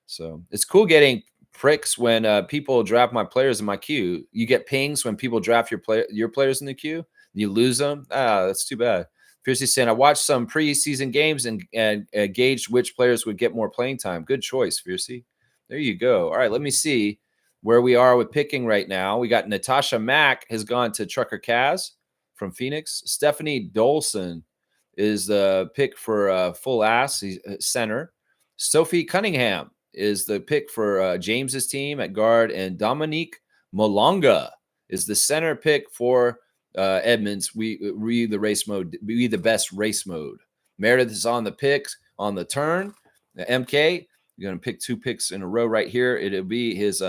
So it's cool getting pricks when people draft my players in my queue. You get pings when people draft your players in the queue. You lose them. That's too bad. Fiercey saying, I watched some preseason games and gauged which players would get more playing time. Good choice, Fiercey. There you go. All right, let me see where we are with picking right now. We got Natasha Mack has gone to Trucker Kaz from Phoenix. Stephanie Dolson is the pick for Full Ass center. Sophie Cunningham is the pick for James's team at guard, and Dominique Molonga is the center pick for Edmonds. We the race mode. We the best race mode. Meredith is on the picks on the turn. MK, you're gonna pick 2 picks in a row right here. It'll be his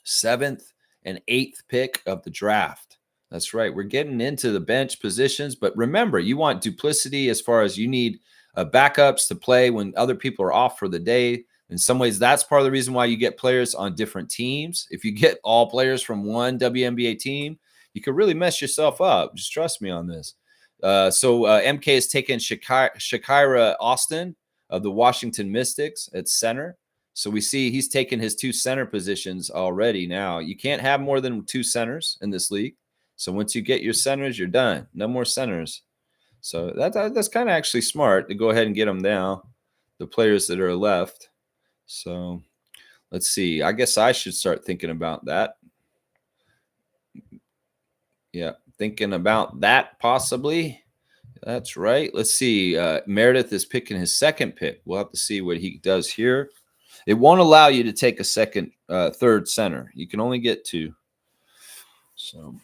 7th and 8th pick of the draft. That's right. We're getting into the bench positions, but remember, you want duplicity as far as you need backups to play when other people are off for the day. In some ways, that's part of the reason why you get players on different teams. If you get all players from one WNBA team, you could really mess yourself up. Just trust me on this. So MK has taken Shakira Austin of the Washington Mystics at center. So we see he's taken his 2 center positions already now. You can't have more than 2 centers in this league. So once you get your centers, you're done. No more centers. So that's kind of actually smart to go ahead and get them now, the players that are left. So let's see. I guess I should start thinking about that. Yeah, thinking about that possibly. That's right. Let's see. Meredith is picking his 2nd pick. We'll have to see what he does here. It won't allow you to take a 3rd center. You can only get 2. So,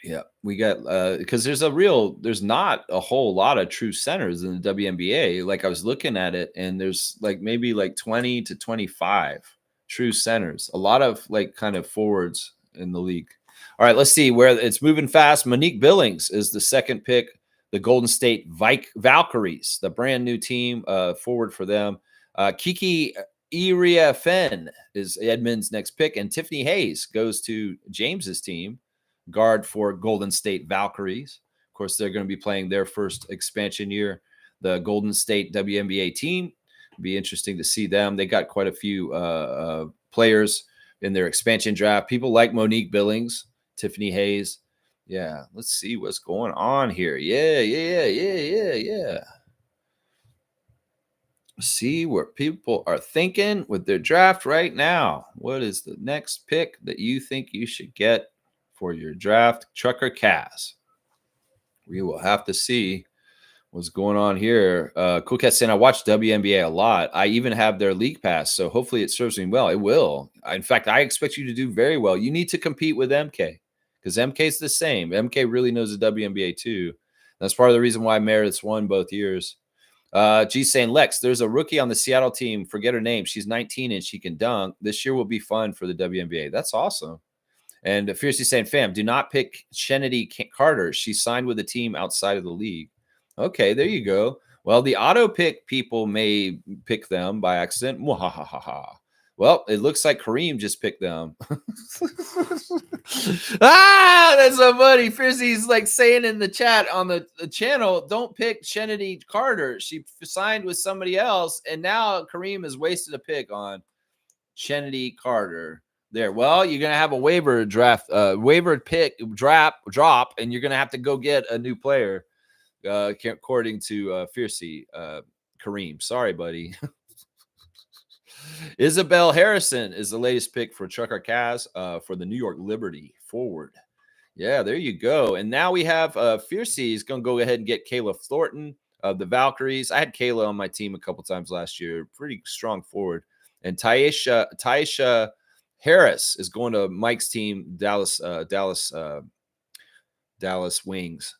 yeah, we got because there's not a whole lot of true centers in the WNBA. Like I was looking at it, and there's maybe 20 to 25 true centers. A lot of kind of forwards in the league. All right, let's see where it's moving fast. Monique Billings is the 2nd pick. The Golden State Valkyries, the brand new team forward for them. Kiki Iria Fenn is Edmonds' next pick, and Tiffany Hayes goes to James's team, guard for Golden State Valkyries. Of course, they're going to be playing their first expansion year, the Golden State WNBA team. It'll be interesting to see them. They got quite a few players in their expansion draft. People like Monique Billings, Tiffany Hayes. Yeah, let's see what's going on here. Yeah. See what people are thinking with their draft right now. What is the next pick that you think you should get for your draft? Trucker Kaz. We will have to see what's going on here. Cool Cat saying, I watch WNBA a lot. I even have their league pass, so hopefully it serves me well. It will. In fact, I expect you to do very well. You need to compete with MK because MK is the same. MK really knows the WNBA too. That's part of the reason why Meredith's won both years. G saying, Lex, there's a rookie on the Seattle team. Forget her name. She's 19 and she can dunk. This year will be fun for the WNBA. That's awesome. And Fiercely saying, fam, do not pick Kennedy Carter. She signed with a team outside of the league. Okay, there you go. Well, the auto pick people may pick them by accident. Well, it looks like Kareem just picked them. That's so funny. Frizzy's like saying in the chat on the channel, don't pick Kennedy Carter. She signed with somebody else, and now Kareem has wasted a pick on Kennedy Carter. There. Well, you're gonna have a waiver draft, waiver pick drop, and you're gonna have to go get a new player. According to Fiercey Kareem. Sorry, buddy. Isabel Harrison is the latest pick for Chucker Kaz for the New York Liberty forward. Yeah, there you go. And now we have Fiercey is going to go ahead and get Kayla Thornton of the Valkyries. I had Kayla on my team a couple times last year. Pretty strong forward. And Taisha Harris is going to Mike's team, Dallas Wings.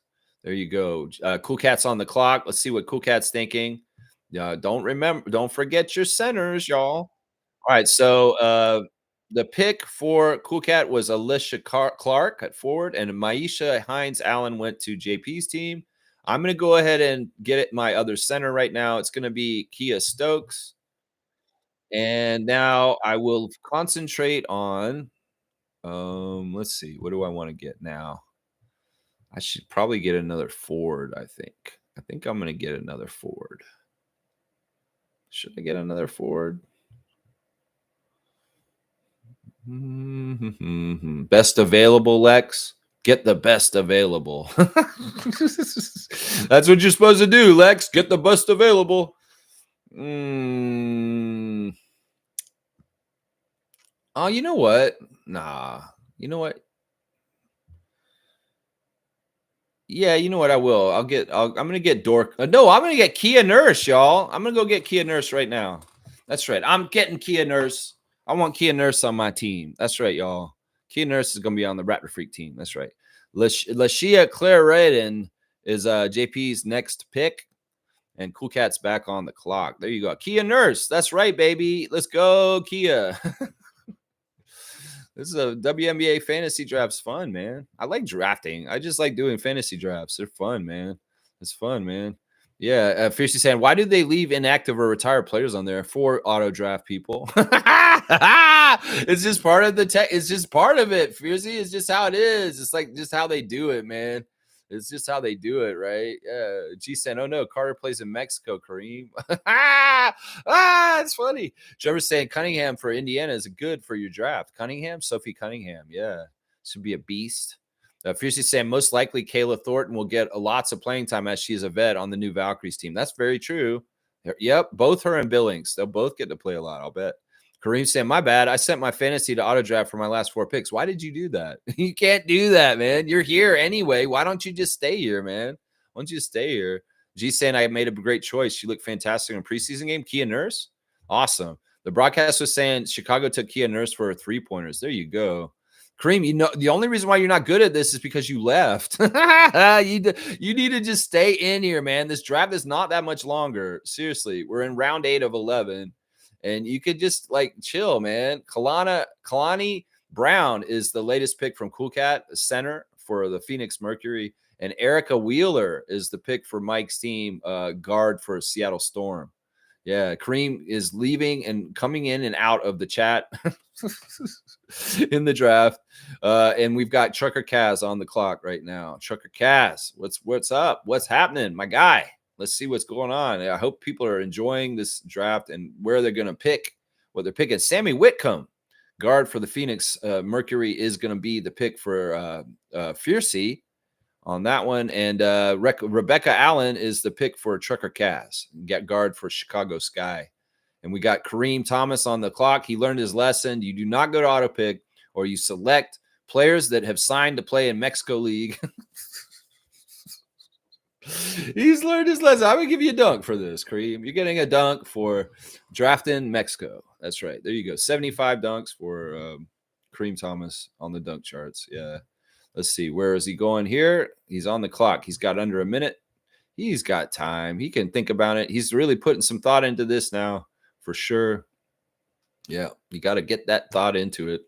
There you go. Cool Cat's on the clock. Let's see what Cool Cat's thinking. Don't forget your centers, y'all. All right, so the pick for Cool Cat was Alicia Clark at forward, and Maisha Hines Allen went to JP's team. I'm going to go ahead and get my other center right now. It's going to be Kia Stokes. And now I will concentrate on, let's see, what do I want to get now? I should probably get another forward, I think. I think I'm going to get another forward. Should I get another forward? Best available, Lex. Get the best available. That's what you're supposed to do, Lex. Get the best available. Oh, you know what? Nah. You know what? Yeah, you know what? I will. I'm gonna get Dork. No, I'm gonna get Kia Nurse, y'all. I'm gonna go get Kia Nurse right now. That's right. I'm getting Kia Nurse. I want Kia Nurse on my team. That's right, y'all. Kia Nurse is gonna be on the Raptor Freak team. That's right. Lashia Claire Redden is JP's next pick, and Cool Cat's back on the clock. There you go. Kia Nurse. That's right, baby. Let's go, Kia. This is a WNBA fantasy draft's fun, man. I like drafting. I just like doing fantasy drafts. They're fun, man. It's fun, man. Yeah, Fiercely saying, why did they leave inactive or retired players on there for auto draft people? It's just part of the tech. It's just part of it. Fiercely is just how it is. It's like just how they do it, man. It's just how they do it, right? Yeah. G saying, oh no, Carter plays in Mexico, Kareem. It's funny. Trevor's saying Cunningham for Indiana is good for your draft. Sophie Cunningham. Yeah. Should be a beast. Fiercely saying most likely Kayla Thornton will get lots of playing time as she is a vet on the new Valkyries team. That's very true. Yep. Both her and Billings. They'll both get to play a lot, I'll bet. Kareem saying, my bad. I sent my fantasy to auto draft for my last 4 picks. Why did you do that? You can't do that, man. You're here anyway. Why don't you just stay here, man? Why don't you stay here? G saying I made a great choice. She looked fantastic in a preseason game. Kia Nurse. Awesome. The broadcast was saying Chicago took Kia Nurse for 3-pointers. There you go. Kareem, you know, the only reason why you're not good at this is because you left. You need to just stay in here, man. This draft is not that much longer. Seriously, we're in round 8 of 11. And you could just like chill, man. Kalani Brown is the latest pick from Cool Cat, center for the Phoenix Mercury. And Erica Wheeler is the pick for Mike's team, guard for Seattle Storm. Yeah, Kareem is leaving and coming in and out of the chat in the draft. And we've got Trucker Kaz on the clock right now. Trucker Kaz, what's up? What's happening, my guy? Let's see what's going on. I hope people are enjoying this draft and where they're going to pick, what they're picking. Sammy Whitcomb, guard for the Phoenix Mercury, is going to be the pick for Fiercey on that one. And Rebecca Allen is the pick for Trucker Kaz, get guard for Chicago Sky. And we got Kareem Thomas on the clock. He learned his lesson. You do not go to auto pick, or you select players that have signed to play in Mexico League. He's learned his lesson. I would give you a dunk for this, Kareem. You're getting a dunk for drafting Mexico. That's right. There you go. 75 dunks for Kareem Thomas on the dunk charts. Yeah. Let's see. Where is he going here? He's on the clock. He's got under a minute. He's got time. He can think about it. He's really putting some thought into this now, for sure. Yeah, you got to get that thought into it.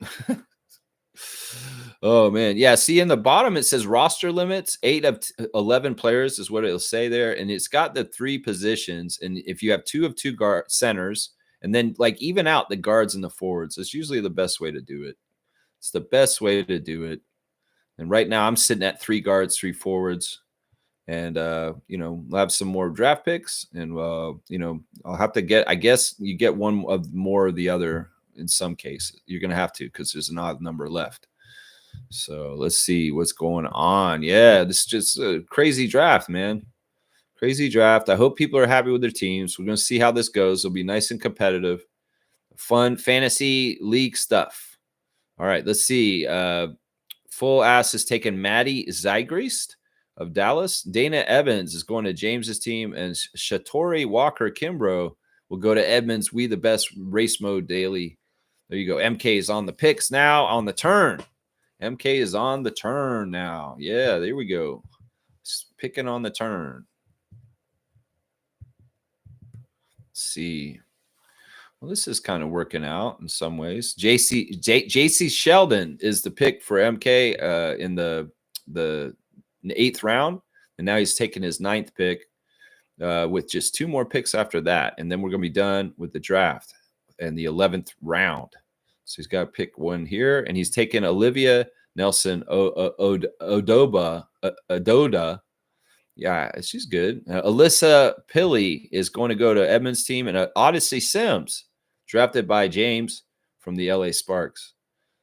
Oh man, yeah. See in the bottom it says roster limits. 8 of 11 players is what it'll say there, and it's got the 3 positions. And if you have 2 of 2 guard centers, and then like even out the guards and the forwards, it's usually the best way to do it. It's the best way to do it. And right now I'm sitting at 3 guards, 3 forwards. And you know, we'll have some more draft picks, and you know, I'll have to get. I guess you get one of more of the other in some cases. You're gonna have to because there's an odd number left. So let's see what's going on. Yeah, this is just a crazy draft, man. Crazy draft. I hope people are happy with their teams. We're gonna see how this goes. It'll be nice and competitive, fun fantasy league stuff. All right, let's see. Full ass has taken Maddie Zygrist of Dallas. Dana Evans is going to James's team, and Shatori Walker Kimbrough will go to Edmonds. We the best race mode daily. There you go. MK is on the picks now, on the turn. MK is on the turn now. Yeah, there we go. Picking on the turn. Let's see. Well, this is kind of working out in some ways. JC Sheldon is the pick for MK in the 8th round, and now he's taking his 9th pick with just 2 more picks after that, and then we're going to be done with the draft and the 11th round. So he's got to pick one here, and he's taking Olivia Nelson Ododa. Yeah, she's good. Alyssa Pilley is going to go to Edmonds' team, and Odyssey Sims, drafted by James from the LA Sparks.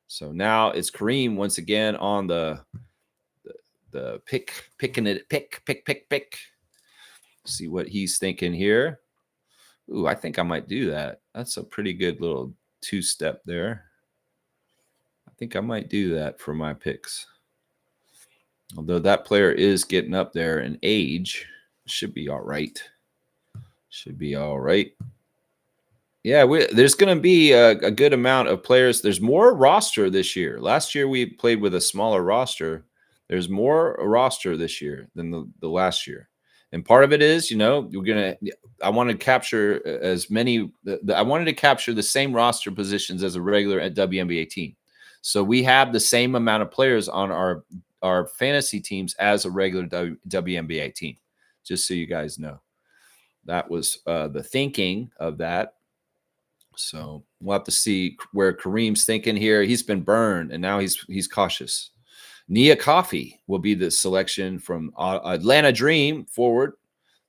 So now it's Kareem once again on the pick. See what he's thinking here. Ooh, I think I might do that. That's a pretty good little 2-step there. I think I might do that for my picks. Although that player is getting up there in age, should be all right. Should be all right. Yeah, there's going to be a good amount of players. There's more roster this year. Last year we played with a smaller roster. There's more roster this year than the last year. And part of it is, you know, I want to capture as many. I wanted to capture the same roster positions as a regular WNBA team. So we have the same amount of players on our fantasy teams as a regular WNBA team, just so you guys know. That was the thinking of that. So we'll have to see where Kareem's thinking here. He's been burned, and now he's cautious. Nia Coffey will be the selection from Atlanta Dream forward.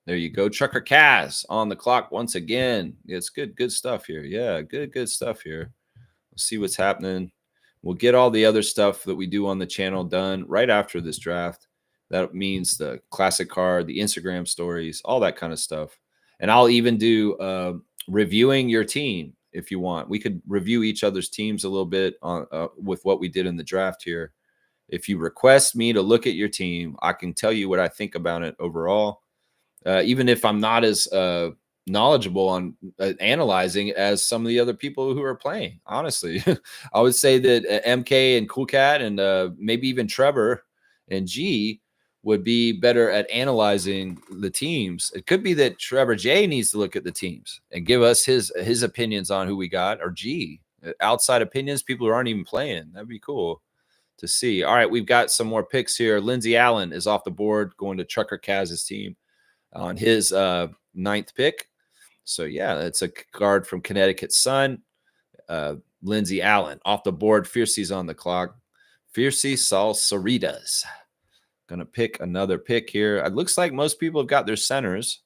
There you go. Trucker Kaz on the clock once again. It's good stuff here. Yeah, good stuff here. We'll see what's happening. We'll get all the other stuff that we do on the channel done right after this draft. That means the classic card, the Instagram stories, all that kind of stuff. And I'll even do reviewing your team if you want. We could review each other's teams a little bit on with what we did in the draft here. If you request me to look at your team, I can tell you what I think about it overall. Even if I'm not as knowledgeable on analyzing as some of the other people who are playing. Honestly, I would say that MK and Cool Cat and maybe even Trevor and G would be better at analyzing the teams. It could be that Trevor J needs to look at the teams and give us his opinions on who we got, or G, outside opinions, people who aren't even playing. That'd be cool to see. All right, we've got some more picks here. Lindsey Allen is off the board, going to Trucker Kaz's team on his 9th pick. So yeah, that's a guard from Connecticut Sun. Lindsey Allen off the board. Fiercey's on the clock. Fiercey Salsaritas. Gonna pick another pick here. It looks like most people have got their centers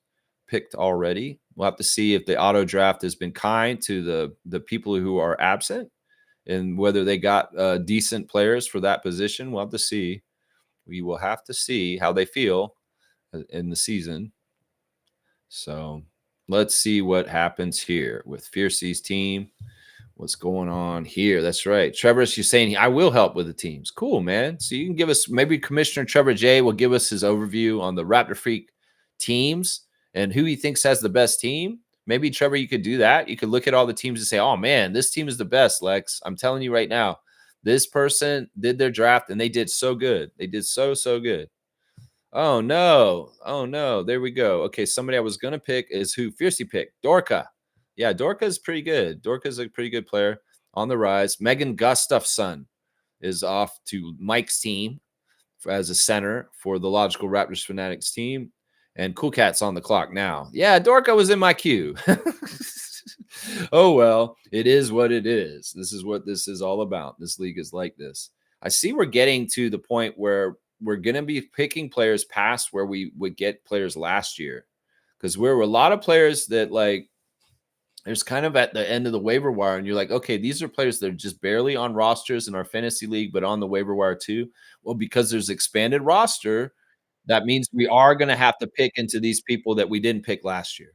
picked already. We'll have to see if the auto draft has been kind to the people who are absent and whether they got decent players for that position. We'll have to see. We will have to see how they feel in the season. So let's see what happens here with Fiercey's team. What's going on here? That's right. Trevor's, you're saying I will help with the teams. Cool, man. So you can give us, maybe Commissioner Trevor J will give us his overview on the Raptor Freak teams and who he thinks has the best team. Maybe, Trevor, you could do that. You could look at all the teams and say, oh, man, this team is the best, Lex. I'm telling you right now, this person did their draft, and they did so good. They did so good. Oh no. Oh no. There we go. Okay, somebody I was gonna pick is who Fiercey picked. Dorka. Yeah, Dorka's pretty good. Dorka's a pretty good player on the rise. Megan Gustafson is off to Mike's team as a center for the Logical Raptors Fanatics team. And Cool Cat's on the clock now. Yeah, Dorka was in my queue. Oh well, it is what it is. This is what this is all about. This league is like this. I see we're getting to the point where we're going to be picking players past where we would get players last year, because there were a lot of players that like there's kind of at the end of the waiver wire, and you're like, okay, these are players that are just barely on rosters in our fantasy league, but on the waiver wire too. Well, because there's expanded roster, that means we are going to have to pick into these people that we didn't pick last year.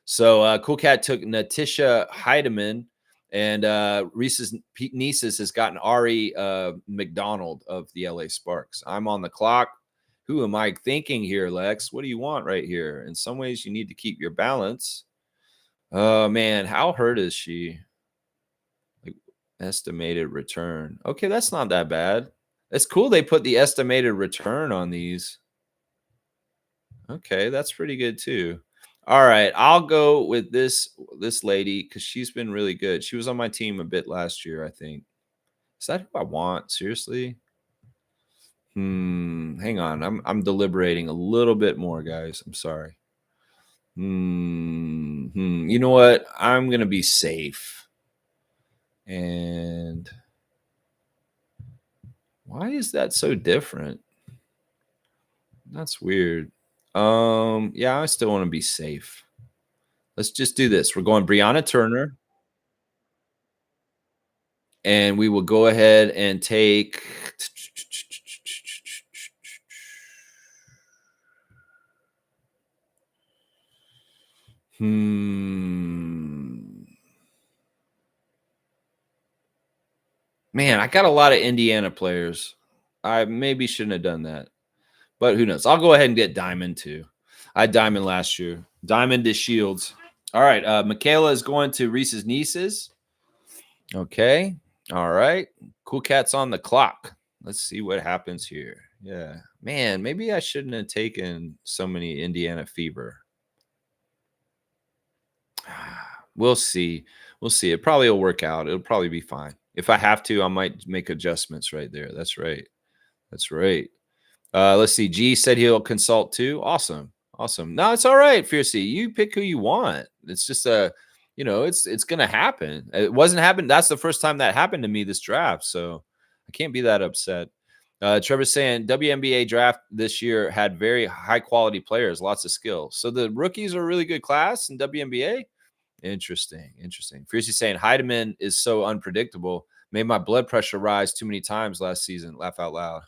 So Cool Cat took Natisha Heidemann, and Reese's nieces has gotten Ari McDonald of the LA Sparks. I'm on the clock. Who am I thinking here, Lex? What do you want right here? In some ways, you need to keep your balance. Oh man, how hurt is she? Like estimated return. Okay, that's not that bad. It's cool they put the estimated return on these. Okay, that's pretty good too. All right, I'll go with this lady because she's been really good. She was on my team a bit last year, I think. Is that who I want? Seriously? Hang on. I'm deliberating a little bit more, guys. I'm sorry. You know what? I'm gonna be safe. And why is that so different? That's weird. Yeah, I still want to be safe. Let's just do this. We're going Brianna Turner, and we will go ahead and take. Man, I got a lot of Indiana players. I maybe shouldn't have done that, but who knows? I'll go ahead and get Diamond too. I had Diamond last year. Diamond to Shields. All right. Michaela is going to Reese's nieces. Okay. All right. Cool Cat's on the clock. Let's see what happens here. Yeah. Man, maybe I shouldn't have taken so many Indiana Fever. We'll see. We'll see. It probably will work out. It'll probably be fine. If I have to, I might make adjustments right there. That's right. That's right. Let's see. G said he'll consult too. Awesome. Awesome. No, it's all right, Fiercey. You pick who you want. It's just it's gonna happen. It wasn't happening. That's the first time that happened to me this draft. So I can't be that upset. Trevor's saying WNBA draft this year had very high quality players, lots of skills. So the rookies are a really good class in WNBA. Interesting. Fiercey saying Heidemann is so unpredictable. Made my blood pressure rise too many times last season. Laugh out loud.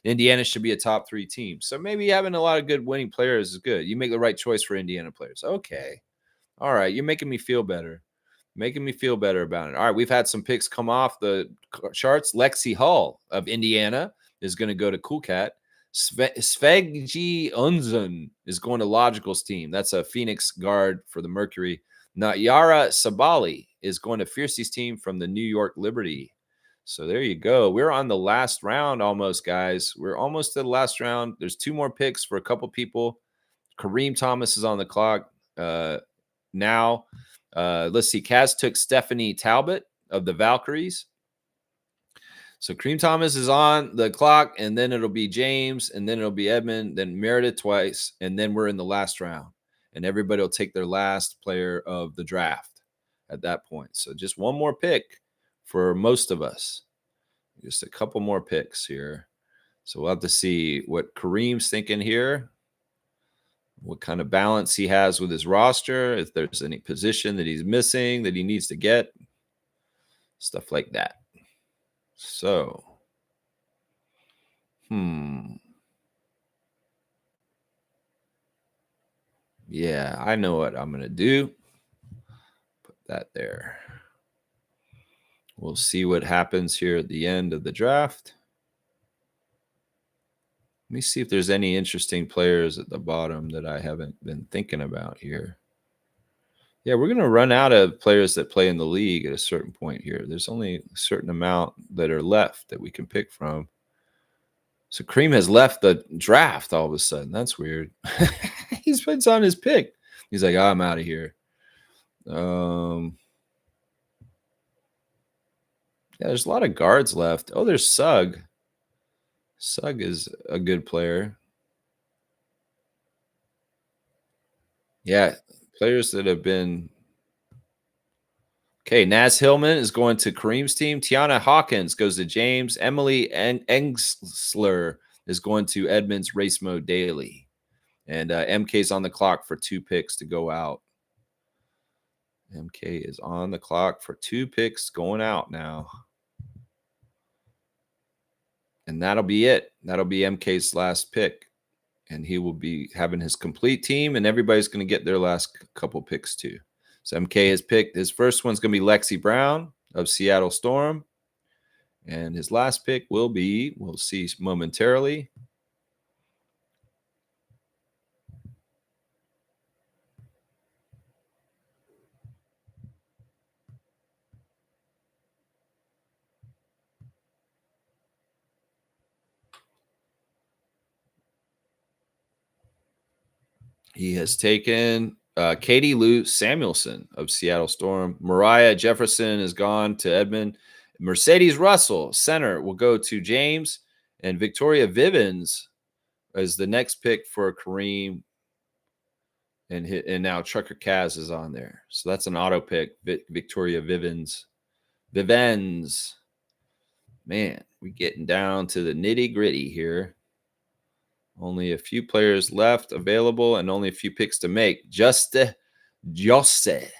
Indiana should be a top 3 team. So maybe having a lot of good winning players is good. You make the right choice for Indiana players. Okay. All right. You're making me feel better. Making me feel better about it. All right. We've had some picks come off the charts. Lexi Hall of Indiana is going to go to Cool Cat. Svegji Unzun is going to Logical's team. That's a Phoenix guard for the Mercury. Nayara Sabali is going to Fiercey's team from the New York Liberty. So there you go. We're on the last round almost, guys. We're almost to the last round. There's 2 more picks for a couple people. Kareem Thomas is on the clock now. Let's see. Kaz took Stephanie Talbot of the Valkyries. So Kareem Thomas is on the clock, and then it'll be James, and then it'll be Edmund, then Meredith twice, and then we're in the last round. And everybody will take their last player of the draft at that point. So just one more pick for most of us. Just a couple more picks here. So we'll have to see what Kareem's thinking here, what kind of balance he has with his roster, if there's any position that he's missing that he needs to get, stuff like that. So, yeah, I know what I'm going to do. Put that there. We'll see what happens here at the end of the draft. Let me see if there's any interesting players at the bottom that I haven't been thinking about here. Yeah, we're going to run out of players that play in the league at a certain point here. There's only a certain amount that are left that we can pick from. So Kareem has left the draft all of a sudden. That's weird. He's been on his pick. He's like, I'm out of here. Yeah, there's a lot of guards left. Oh, there's Sugg. Sugg is a good player. Yeah, players that have been. Okay, Naz Hillman is going to Kareem's team. Tiana Hawkins goes to James. Emily Engsler is going to Edmonds Race Mode Daily. And MK's on the clock for 2 picks to go out. MK is on the clock for 2 picks going out now. And that'll be it. That'll be MK's last pick. And he will be having his complete team, and everybody's going to get their last couple picks too. So MK has picked his first one's going to be Lexi Brown of Seattle Storm. And his last pick will be, we'll see momentarily, he has taken Katie Lou Samuelson of Seattle Storm. Mariah Jefferson is gone to Edmond. Mercedes Russell, center, will go to James. And Victoria Vivens is the next pick for Kareem. And now Trucker Kaz is on there. So that's an auto pick. Victoria Vivens. Man, we're getting down to the nitty gritty here. Only a few players left available and only a few picks to make. Jose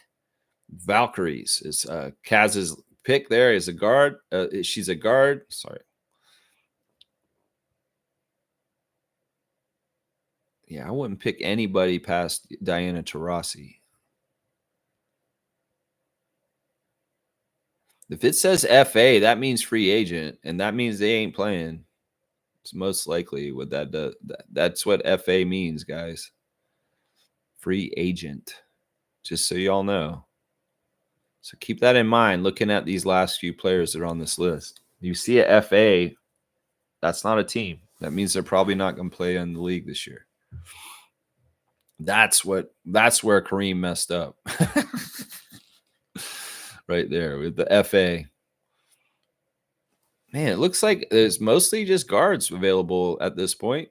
Valkyries is Kaz's pick there is a guard. She's a guard. Sorry. Yeah, I wouldn't pick anybody past Diana Taurasi. If it says FA, that means free agent, and that means they ain't playing. It's most likely what that does. That's what FA means, guys. Free agent. Just so y'all know. So keep that in mind looking at these last few players that are on this list. You see a FA, that's not a team. That means they're probably not going to play in the league this year. That's where Kareem messed up. Right there with the FA. Man, it looks like there's mostly just guards available at this point.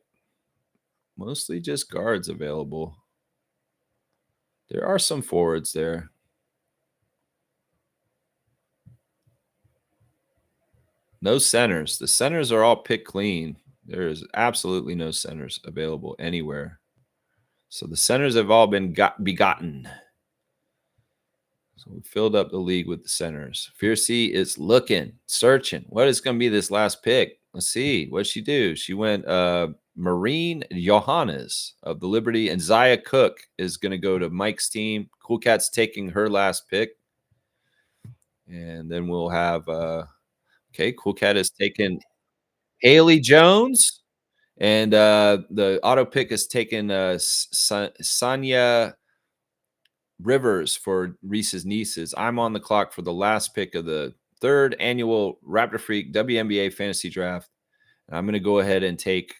Mostly just guards available. There are some forwards there. No centers. The centers are all picked clean. There is absolutely no centers available anywhere. So the centers have all been begotten. So we filled up the league with the centers. Fiercey is looking, searching. What is going to be this last pick? Let's see. What'd she do? She went Marine Johannes of the Liberty, and Zaya Cook is going to go to Mike's team. Cool Cat's taking her last pick. And then we'll have Cool Cat has taken Haley Jones. And the auto pick has taken Sonia Rivers for Reese's Nieces. I'm on the clock for the last pick of the 3rd annual Raptor Freak WNBA Fantasy Draft. And I'm going to go ahead and take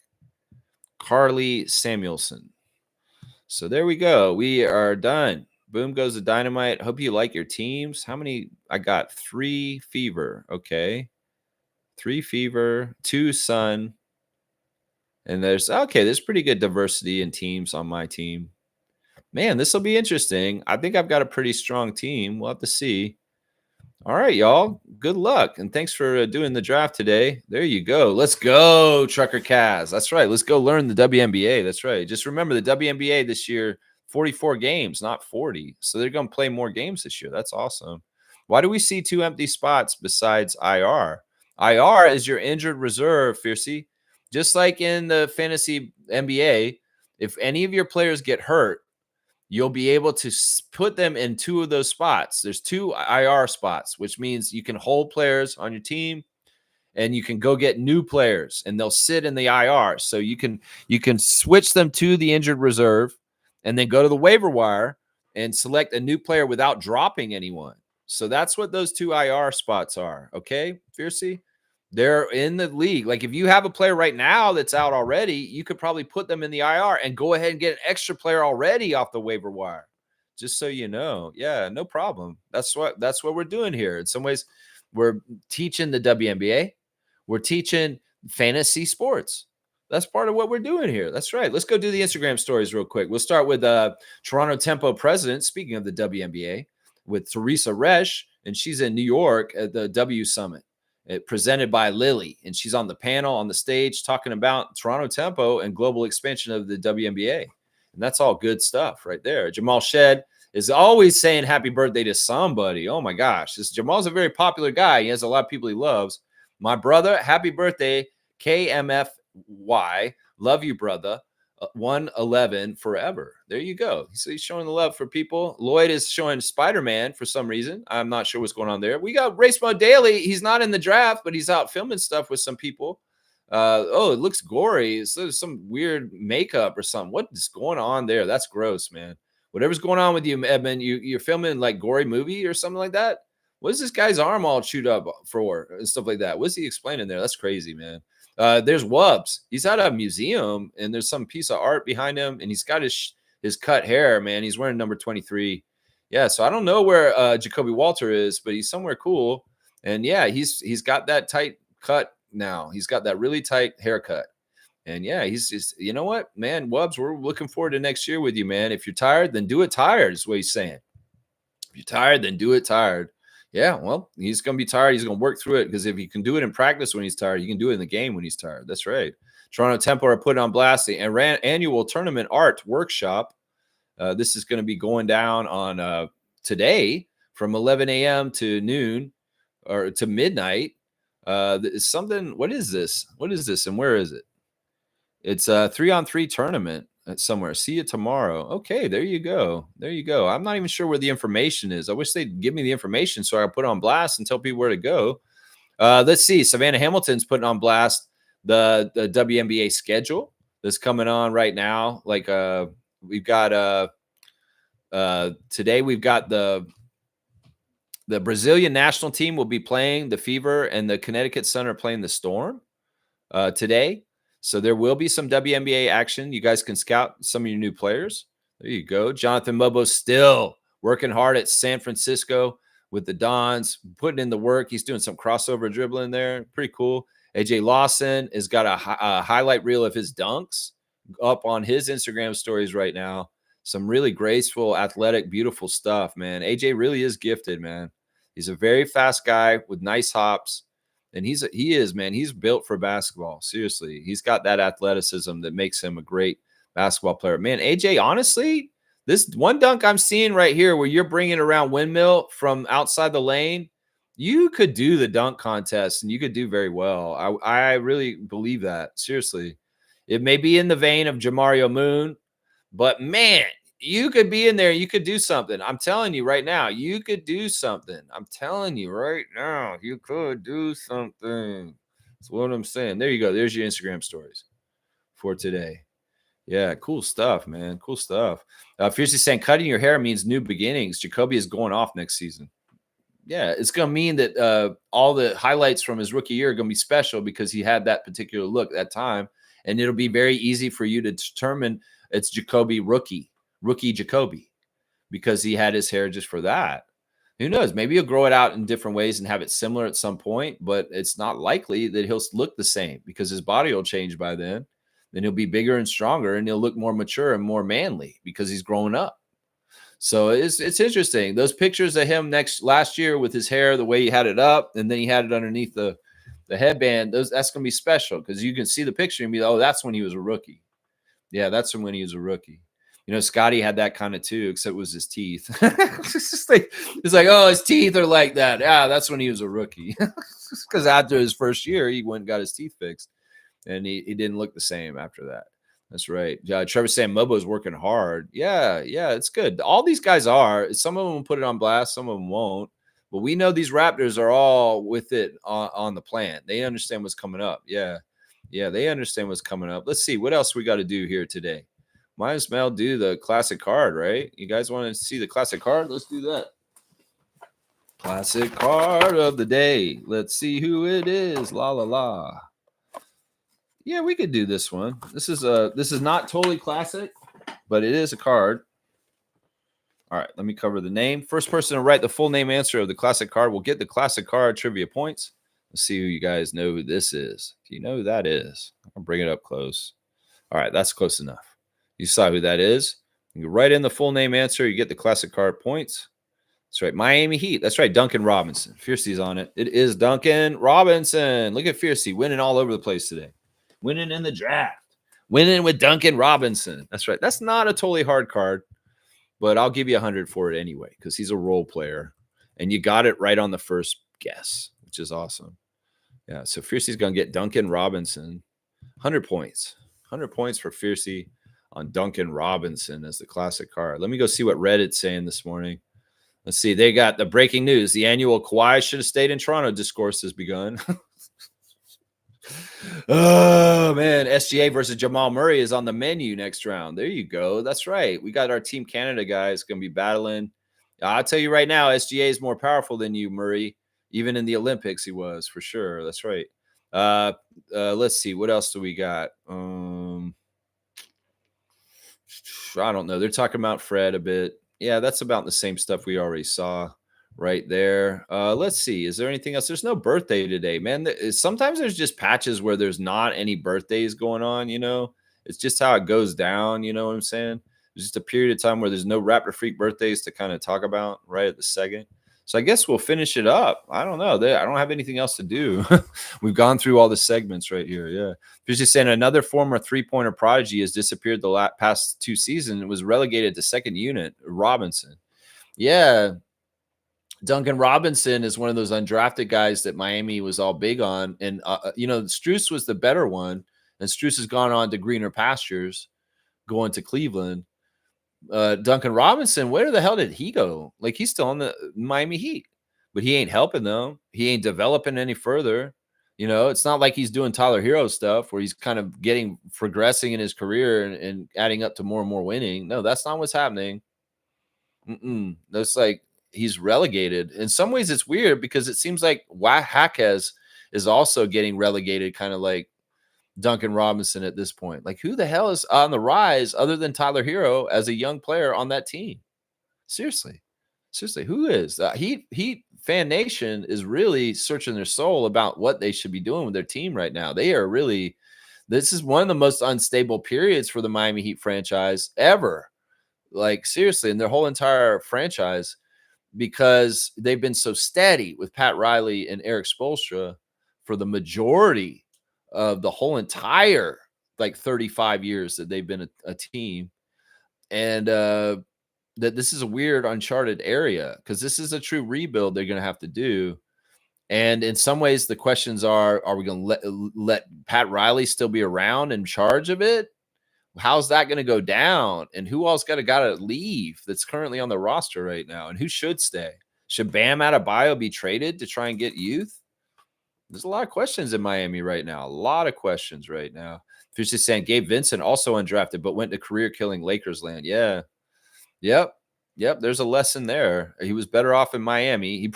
Carly Samuelson. So there we go. We are done. Boom goes the dynamite. Hope you like your teams. How many? I got 3 Fever. Okay. 3 Fever, 2 Sun. And there's pretty good diversity in teams on my team. Man, this will be interesting. I think I've got a pretty strong team. We'll have to see. All right, y'all. Good luck. And thanks for doing the draft today. There you go. Let's go, Trucker Kaz. That's right. Let's go learn the WNBA. That's right. Just remember the WNBA this year, 44 games, not 40. So they're going to play more games this year. That's awesome. Why do we see 2 empty spots besides IR? IR is your injured reserve, Fiercey. Just like in the fantasy NBA, if any of your players get hurt, you'll be able to put them in 2 of those spots. There's 2 IR spots, which means you can hold players on your team and you can go get new players and they'll sit in the IR. So you can switch them to the injured reserve and then go to the waiver wire and select a new player without dropping anyone. So that's what those 2 IR spots are. Okay, Fiercey? They're in the league. Like if you have a player right now that's out already, you could probably put them in the IR and go ahead and get an extra player already off the waiver wire. Just so you know. Yeah, no problem. That's what we're doing here. In some ways, we're teaching the WNBA. We're teaching fantasy sports. That's part of what we're doing here. That's right. Let's go do the Instagram stories real quick. We'll start with Toronto Tempo president, speaking of the WNBA, with Teresa Resch, and she's in New York at the W Summit, presented by Lily. And she's on the panel on the stage talking about Toronto Tempo and global expansion of the WNBA. And that's all good stuff right there. Jamal Shed is always saying happy birthday to somebody. Oh my gosh. Jamal's a very popular guy. He has a lot of people he loves. My brother, happy birthday, KMFY. Love you, brother. 111 forever. There you go. So he's showing the love for people. Lloyd is showing Spider-Man for some reason. I'm not sure what's going on there. We got Race Mode Daily. He's not in the draft, but he's out filming stuff with some people. Oh, it looks gory. So there's some weird makeup or something. What is going on there? That's gross, man. Whatever's going on with you, Edmund, you're filming like gory movie or something like that. What is this guy's arm all chewed up for and stuff like that? What's he explaining there? That's crazy, man. There's Wubbs. He's at a museum, and there's some piece of art behind him, and he's got his cut hair, man. He's wearing number 23. Yeah, so I don't know where Jacoby Walter is, but he's somewhere cool. And yeah, he's got that tight cut now. He's got that really tight haircut. And yeah, he's just, you know what, man, Wubbs, we're looking forward to next year with you, man. If you're tired, then do it tired, is what he's saying. If you're tired, then do it tired. Yeah, well, he's going to be tired. He's going to work through it because if he can do it in practice when he's tired, he can do it in the game when he's tired. That's right. Toronto Tempo are putting on blast the annual tournament art workshop. This is going to be going down on today from 11 a.m. to noon or to midnight. Something. What is this? What is this? And where is it? It's a 3-on-3 tournament somewhere. See you tomorrow. Okay, there you go. There you go. I'm not even sure where the information is. I wish they'd give me the information so I could put it on blast and tell people where to go. Let's see. Savannah Hamilton's putting on blast the WNBA schedule that's coming on right now. Like we've got today we've got the Brazilian national team will be playing the Fever, and the Connecticut Sun are playing the Storm today. So there will be some WNBA action. You guys can scout some of your new players. There you go. Jonathan Mobo still working hard at San Francisco with the Dons, putting in the work. He's doing some crossover dribbling there. Pretty cool. AJ Lawson has got a highlight reel of his dunks up on his Instagram stories right now. Some really graceful, athletic, beautiful stuff, man. AJ really is gifted, man. He's a very fast guy with nice hops. And he is, man. He's built for basketball. Seriously. He's got that athleticism that makes him a great basketball player. Man, AJ, honestly, this one dunk I'm seeing right here where you're bringing around windmill from outside the lane, you could do the dunk contest and you could do very well. I really believe that. Seriously. It may be in the vein of Jamario Moon, but man, you could be in there. You could do something. I'm telling you right now, you could do something. I'm telling you right now, you could do something. That's what I'm saying. There you go. There's your Instagram stories for today. Yeah, cool stuff, man. Cool stuff. Fiercely saying cutting your hair means new beginnings. Jacoby is going off next season. Yeah, it's going to mean that all the highlights from his rookie year are going to be special because he had that particular look at that time. And it'll be very easy for you to determine it's Jacoby rookie Jacoby, because he had his hair just for that. Who knows? Maybe he'll grow it out in different ways and have it similar at some point, but it's not likely that he'll look the same because his body will change by then. Then he'll be bigger and stronger and he'll look more mature and more manly because he's growing up. So it's interesting. Those pictures of him last year with his hair, the way he had it up, and then he had it underneath the headband, that's going to be special because you can see the picture and be like, oh, that's when he was a rookie. Yeah, that's from when he was a rookie. You know, Scotty had that kind of too, except it was his teeth. It's like, oh, his teeth are like that. Yeah, that's when he was a rookie. Because after his first year, he went and got his teeth fixed. And he didn't look the same after that. That's right. Trevor saying Mobo's working hard. Yeah, it's good. All these guys are. Some of them will put it on blast. Some of them won't. But we know these Raptors are all with it on the plan. They understand what's coming up. Yeah, they understand what's coming up. Let's see. What else we got to do here today? Might as well do the classic card, right? You guys want to see the classic card? Let's do that. Classic card of the day. Let's see who it is. La la la. Yeah, we could do this one. This is not totally classic, but it is a card. All right, let me cover the name. First person to write the full name answer of the classic card will get the classic card trivia points. Let's see who you guys know who this is. Do you know who that is? I'll bring it up close. All right, that's close enough. You saw who that is. You write in the full name answer, you get the classic card points. That's right, Miami Heat. That's right, Duncan Robinson. Fiercy's on it. It is Duncan Robinson. Look at Fiercy winning all over the place today. Winning in the draft. Winning with Duncan Robinson. That's right. That's not a totally hard card, but I'll give you 100 for it anyway because he's a role player. And you got it right on the first guess, which is awesome. Yeah, so Fiercy's going to get Duncan Robinson. 100 points. 100 points for Fiercy on Duncan Robinson as the classic card. Let me go see what Reddit's saying this morning. Let's see. They got the breaking news. The annual Kawhi should have stayed in Toronto discourse has begun. Oh, man. SGA versus Jamal Murray is on the menu next round. There you go. That's right. We got our Team Canada guys going to be battling. I'll tell you right now, SGA is more powerful than you, Murray. Even in the Olympics, he was, for sure. That's right. Let's see. What else do we got? I don't know. They're talking about Fred a bit. Yeah, that's about the same stuff we already saw right there. Let's see. Is there anything else? There's no birthday today, man. Sometimes there's just patches where there's not any birthdays going on, you know? It's just how it goes down, you know what I'm saying? There's just a period of time where there's no Raptor Freak birthdays to kind of talk about right at the second. So I guess we'll finish it up. I don't know. I don't have anything else to do. We've gone through all the segments right here. Yeah. He's just saying another former three-pointer prodigy has disappeared the past 2 seasons and was relegated to second unit, Robinson. Yeah. Duncan Robinson is one of those undrafted guys that Miami was all big on. And, Strus was the better one. And Strus has gone on to greener pastures going to Cleveland. Duncan Robinson, where the hell did he go? Like, he's still on the Miami Heat, but he ain't helping them. He ain't developing any further. You know, it's not like he's doing Tyler Hero stuff where he's kind of progressing in his career and adding up to more and more winning. No, that's not what's happening. That's like he's relegated. In some ways, it's weird because it seems like Jaquez is also getting relegated, kind of like Duncan Robinson at this point. Like, who the hell is on the rise other than Tyler Hero as a young player on that team? Seriously, who is? Heat Fan Nation is really searching their soul about what they should be doing with their team right now. They are really, this is one of the most unstable periods for the Miami Heat franchise ever. Like, seriously, in their whole entire franchise, because they've been so steady with Pat Riley and Eric Spoelstra for the majority of the whole entire 35 years that they've been a team. And that this is a weird uncharted area because this is a true rebuild they're going to have to do. And in some ways the questions are we going to let Pat Riley still be around in charge of it? How's that going to go down? And who else got to leave that's currently on the roster right now? And who should stay? Should Bam Adebayo be traded to try and get youth? There's a lot of questions in Miami right now. A lot of questions right now. Fish is saying Gabe Vincent also undrafted, but went to career-killing Lakers land. Yeah. Yep. There's a lesson there. He was better off in Miami. He could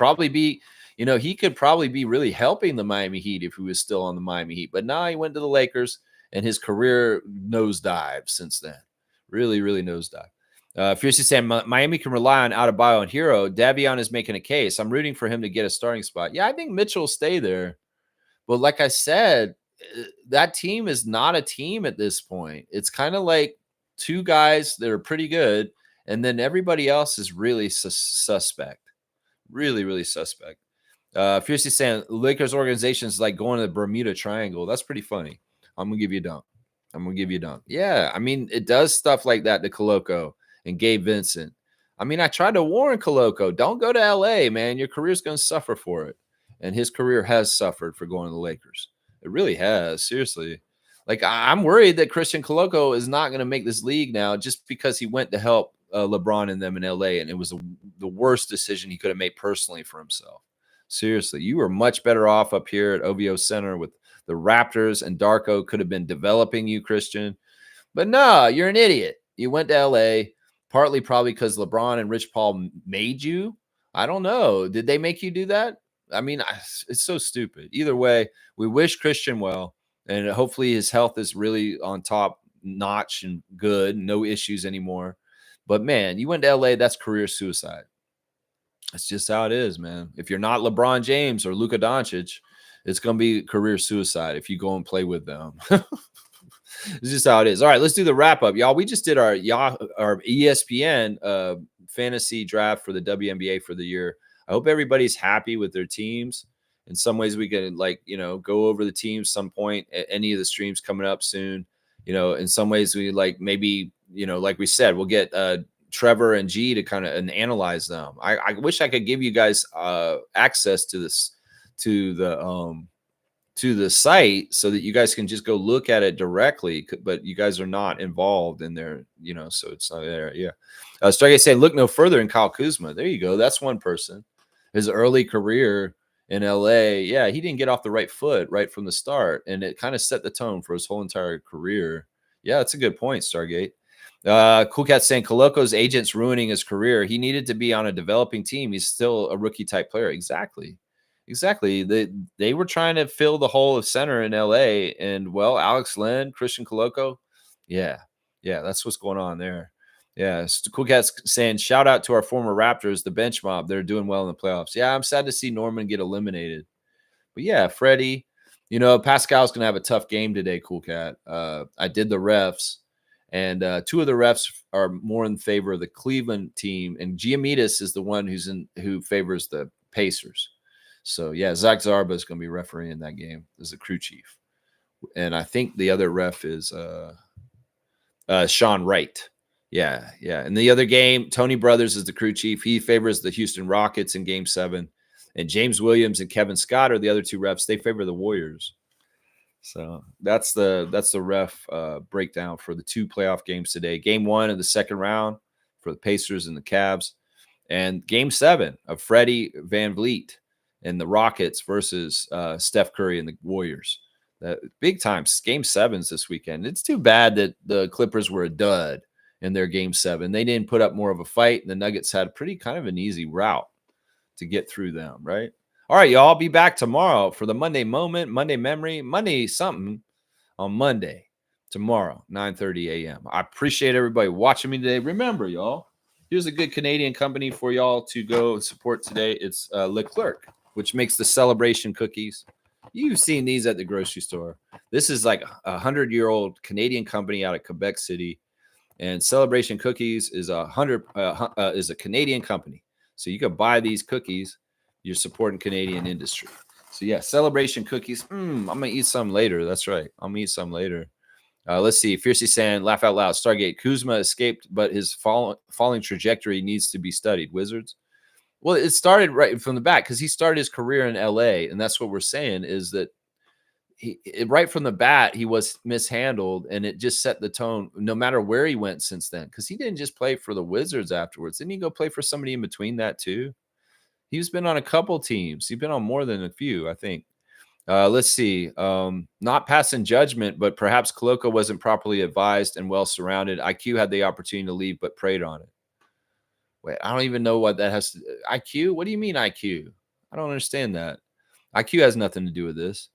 probably be really helping the Miami Heat if he was still on the Miami Heat. But now he went to the Lakers, and his career nosedive since then. Really, really nosedive. Fiercely saying Miami can rely on Adebayo and Hero. Davion is making a case. I'm rooting for him to get a starting spot. Yeah, I think Mitchell will stay there. But like I said, that team is not a team at this point. It's kind of like 2 guys that are pretty good, and then everybody else is really suspect. Really, really suspect. Fiercely saying Lakers organization is like going to the Bermuda Triangle. That's pretty funny. I'm going to give you a dunk. Yeah, I mean, it does stuff like that to Koloko and Gabe Vincent. I mean, I tried to warn Koloko, don't go to LA, man. Your career's going to suffer for it. And his career has suffered for going to the Lakers. It really has, seriously. Like, I'm worried that Christian Koloko is not going to make this league now just because he went to help LeBron and them in LA, and it was the worst decision he could have made personally for himself. Seriously, you were much better off up here at OVO Center with the Raptors, and Darko could have been developing you, Christian. But no, you're an idiot. You went to LA, partly probably because LeBron and Rich Paul made you. I don't know. Did they make you do that? I mean, it's so stupid. Either way, we wish Christian well, and hopefully his health is really on top notch and good, no issues anymore. But man, you went to LA, that's career suicide. That's just how it is, man. If you're not LeBron James or Luka Doncic, it's going to be career suicide if you go and play with them. It's just how it is. All right, let's do the wrap up, y'all. We just did our ESPN fantasy draft for the WNBA for the year. I hope everybody's happy with their teams. In some ways, we can go over the teams some point at any of the streams coming up soon. In some ways, we maybe like we said, we'll get Trevor and G to kind of analyze them. I wish I could give you guys access to this to the site so that you guys can just go look at it directly, but you guys are not involved in there, so it's not there. Yeah. Stargate saying, look no further in Kyle Kuzma. There you go. That's one person. His early career in LA. Yeah. He didn't get off the right foot right from the start, and it kind of set the tone for his whole entire career. Yeah. That's a good point, Stargate. Cool Cat saying Coloco's agent's ruining his career. He needed to be on a developing team. He's still a rookie type player. Exactly. They were trying to fill the hole of center in LA, and Alex Len, Christian Coloco. Yeah, that's what's going on there. Yeah, Cool Cat's saying shout out to our former Raptors, the bench mob. They're doing well in the playoffs. Yeah, I'm sad to see Norman get eliminated. But yeah, Freddie, Pascal's gonna have a tough game today, Cool Cat. I did the refs, and two of the refs are more in favor of the Cleveland team, and Giamidis is the one who favors the Pacers. So, yeah, Zach Zarba is going to be refereeing that game as the crew chief. And I think the other ref is Sean Wright. Yeah. And the other game, Tony Brothers is the crew chief. He favors the Houston Rockets in Game 7. And James Williams and Kevin Scott are the other two refs. They favor the Warriors. So that's the ref breakdown for the two playoff games today. Game 1 of the second round for the Pacers and the Cavs. And Game 7 of Freddie VanVleet and the Rockets versus Steph Curry and the Warriors. Big time Game 7s this weekend. It's too bad that the Clippers were a dud in their Game 7. They didn't put up more of a fight, and the Nuggets had pretty kind of an easy route to get through them, right? All right, y'all. I'll be back tomorrow for the Monday Moment, Monday Memory, Monday something on Monday, tomorrow, 9:30 a.m. I appreciate everybody watching me today. Remember, y'all, here's a good Canadian company for y'all to go support today. It's Leclerc, which makes the Celebration cookies. You've seen these at the grocery store. This is like a 100-year-old Canadian company out of Quebec City, and Celebration Cookies is is a Canadian company. So you can buy these cookies. You're supporting Canadian industry. So yeah, Celebration Cookies. I'm gonna eat some later. That's right. I'm gonna eat some later. Let's see. Fiercely saying, laugh out loud. Stargate. Kuzma escaped, but his falling trajectory needs to be studied. Wizards. Well, it started right from the back because he started his career in LA, and that's what we're saying is that right from the bat he was mishandled, and it just set the tone. No matter where he went since then, because he didn't just play for the Wizards afterwards. Didn't he go play for somebody in between that too? He's been on a couple teams. He's been on more than a few, I think. Let's see. Not passing judgment, but perhaps Coloco wasn't properly advised and well surrounded. IQ had the opportunity to leave, but preyed on it. Wait, I don't even know what that has to IQ. What do you mean IQ? I don't understand that. IQ has nothing to do with this.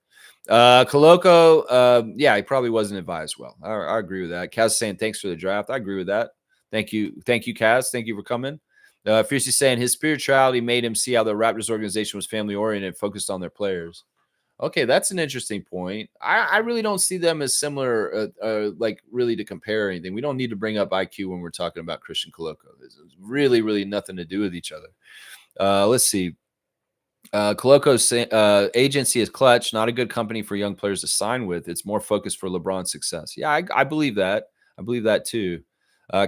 Coloco, yeah, he probably wasn't advised well. I agree with that. Kaz saying thanks for the draft. I agree with that. Thank you, Kaz. Thank you for coming. Fiercely saying his spirituality made him see how the Raptors organization was family oriented, focused on their players. Okay, that's an interesting point. I really don't see them as similar, like really to compare anything. We don't need to bring up IQ when we're talking about Christian Coloco. There's really, really nothing to do with each other. Let's see. Coloco's agency is clutch, not a good company for young players to sign with. It's more focused for LeBron's success. Yeah, I believe that. I believe that too.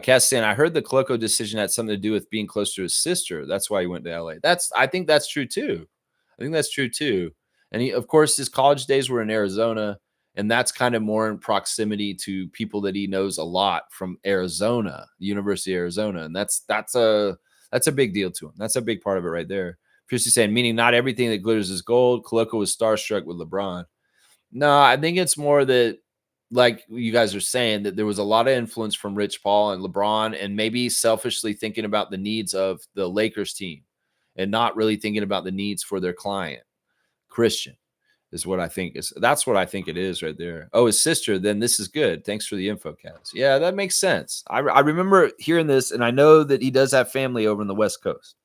Cass saying, I heard the Coloco decision had something to do with being close to his sister. That's why he went to LA. I think that's true too. And he, of course, his college days were in Arizona, and that's kind of more in proximity to people that he knows a lot from Arizona, the University of Arizona, and that's a big deal to him. That's a big part of it right there. Fiercely saying, meaning not everything that glitters is gold. Coloco was starstruck with LeBron. No, I think it's more that, like you guys are saying, that there was a lot of influence from Rich Paul and LeBron, and maybe selfishly thinking about the needs of the Lakers team and not really thinking about the needs for their client. Christian is what I think is. That's what I think it is right there. Oh, his sister. Then this is good. Thanks for the info, Cass. Yeah, that makes sense. I remember hearing this, and I know that he does have family over in the West Coast,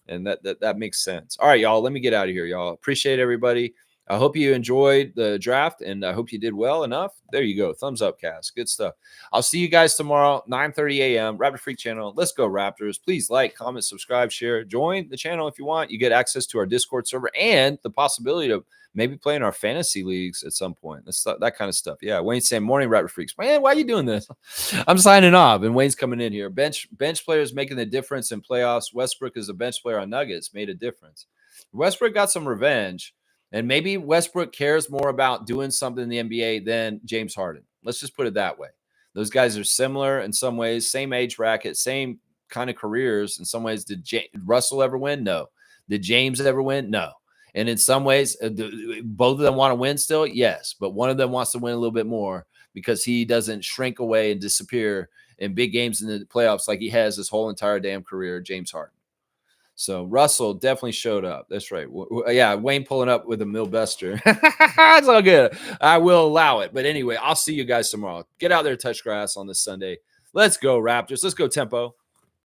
and that makes sense. All right, y'all. Let me get out of here, y'all. Appreciate everybody. I hope you enjoyed the draft, and I hope you did well enough. There you go. Thumbs up, Cass. Good stuff. I'll see you guys tomorrow, 9:30 a.m. Raptor Freak channel. Let's go, Raptors. Please like, comment, subscribe, share. Join the channel if you want. You get access to our Discord server and the possibility of maybe playing our fantasy leagues at some point. That's that kind of stuff. Yeah, Wayne's saying, morning, Raptor Freaks. Man, why are you doing this? I'm signing off, and Wayne's coming in here. Bench players making the difference in playoffs. Westbrook is a bench player on Nuggets, made a difference. Westbrook got some revenge. And maybe Westbrook cares more about doing something in the NBA than James Harden. Let's just put it that way. Those guys are similar in some ways, same age bracket, same kind of careers. In some ways, did Russell ever win? No. Did James ever win? No. And in some ways, both of them want to win still? Yes. But one of them wants to win a little bit more because he doesn't shrink away and disappear in big games in the playoffs like he has his whole entire damn career, James Harden. So Russell definitely showed up. That's right. Yeah, Wayne pulling up with a Milbuster. It's all good. I will allow it. But anyway, I'll see you guys tomorrow. Get out there, touch grass on this Sunday. Let's go, Raptors. Let's go, Tempo.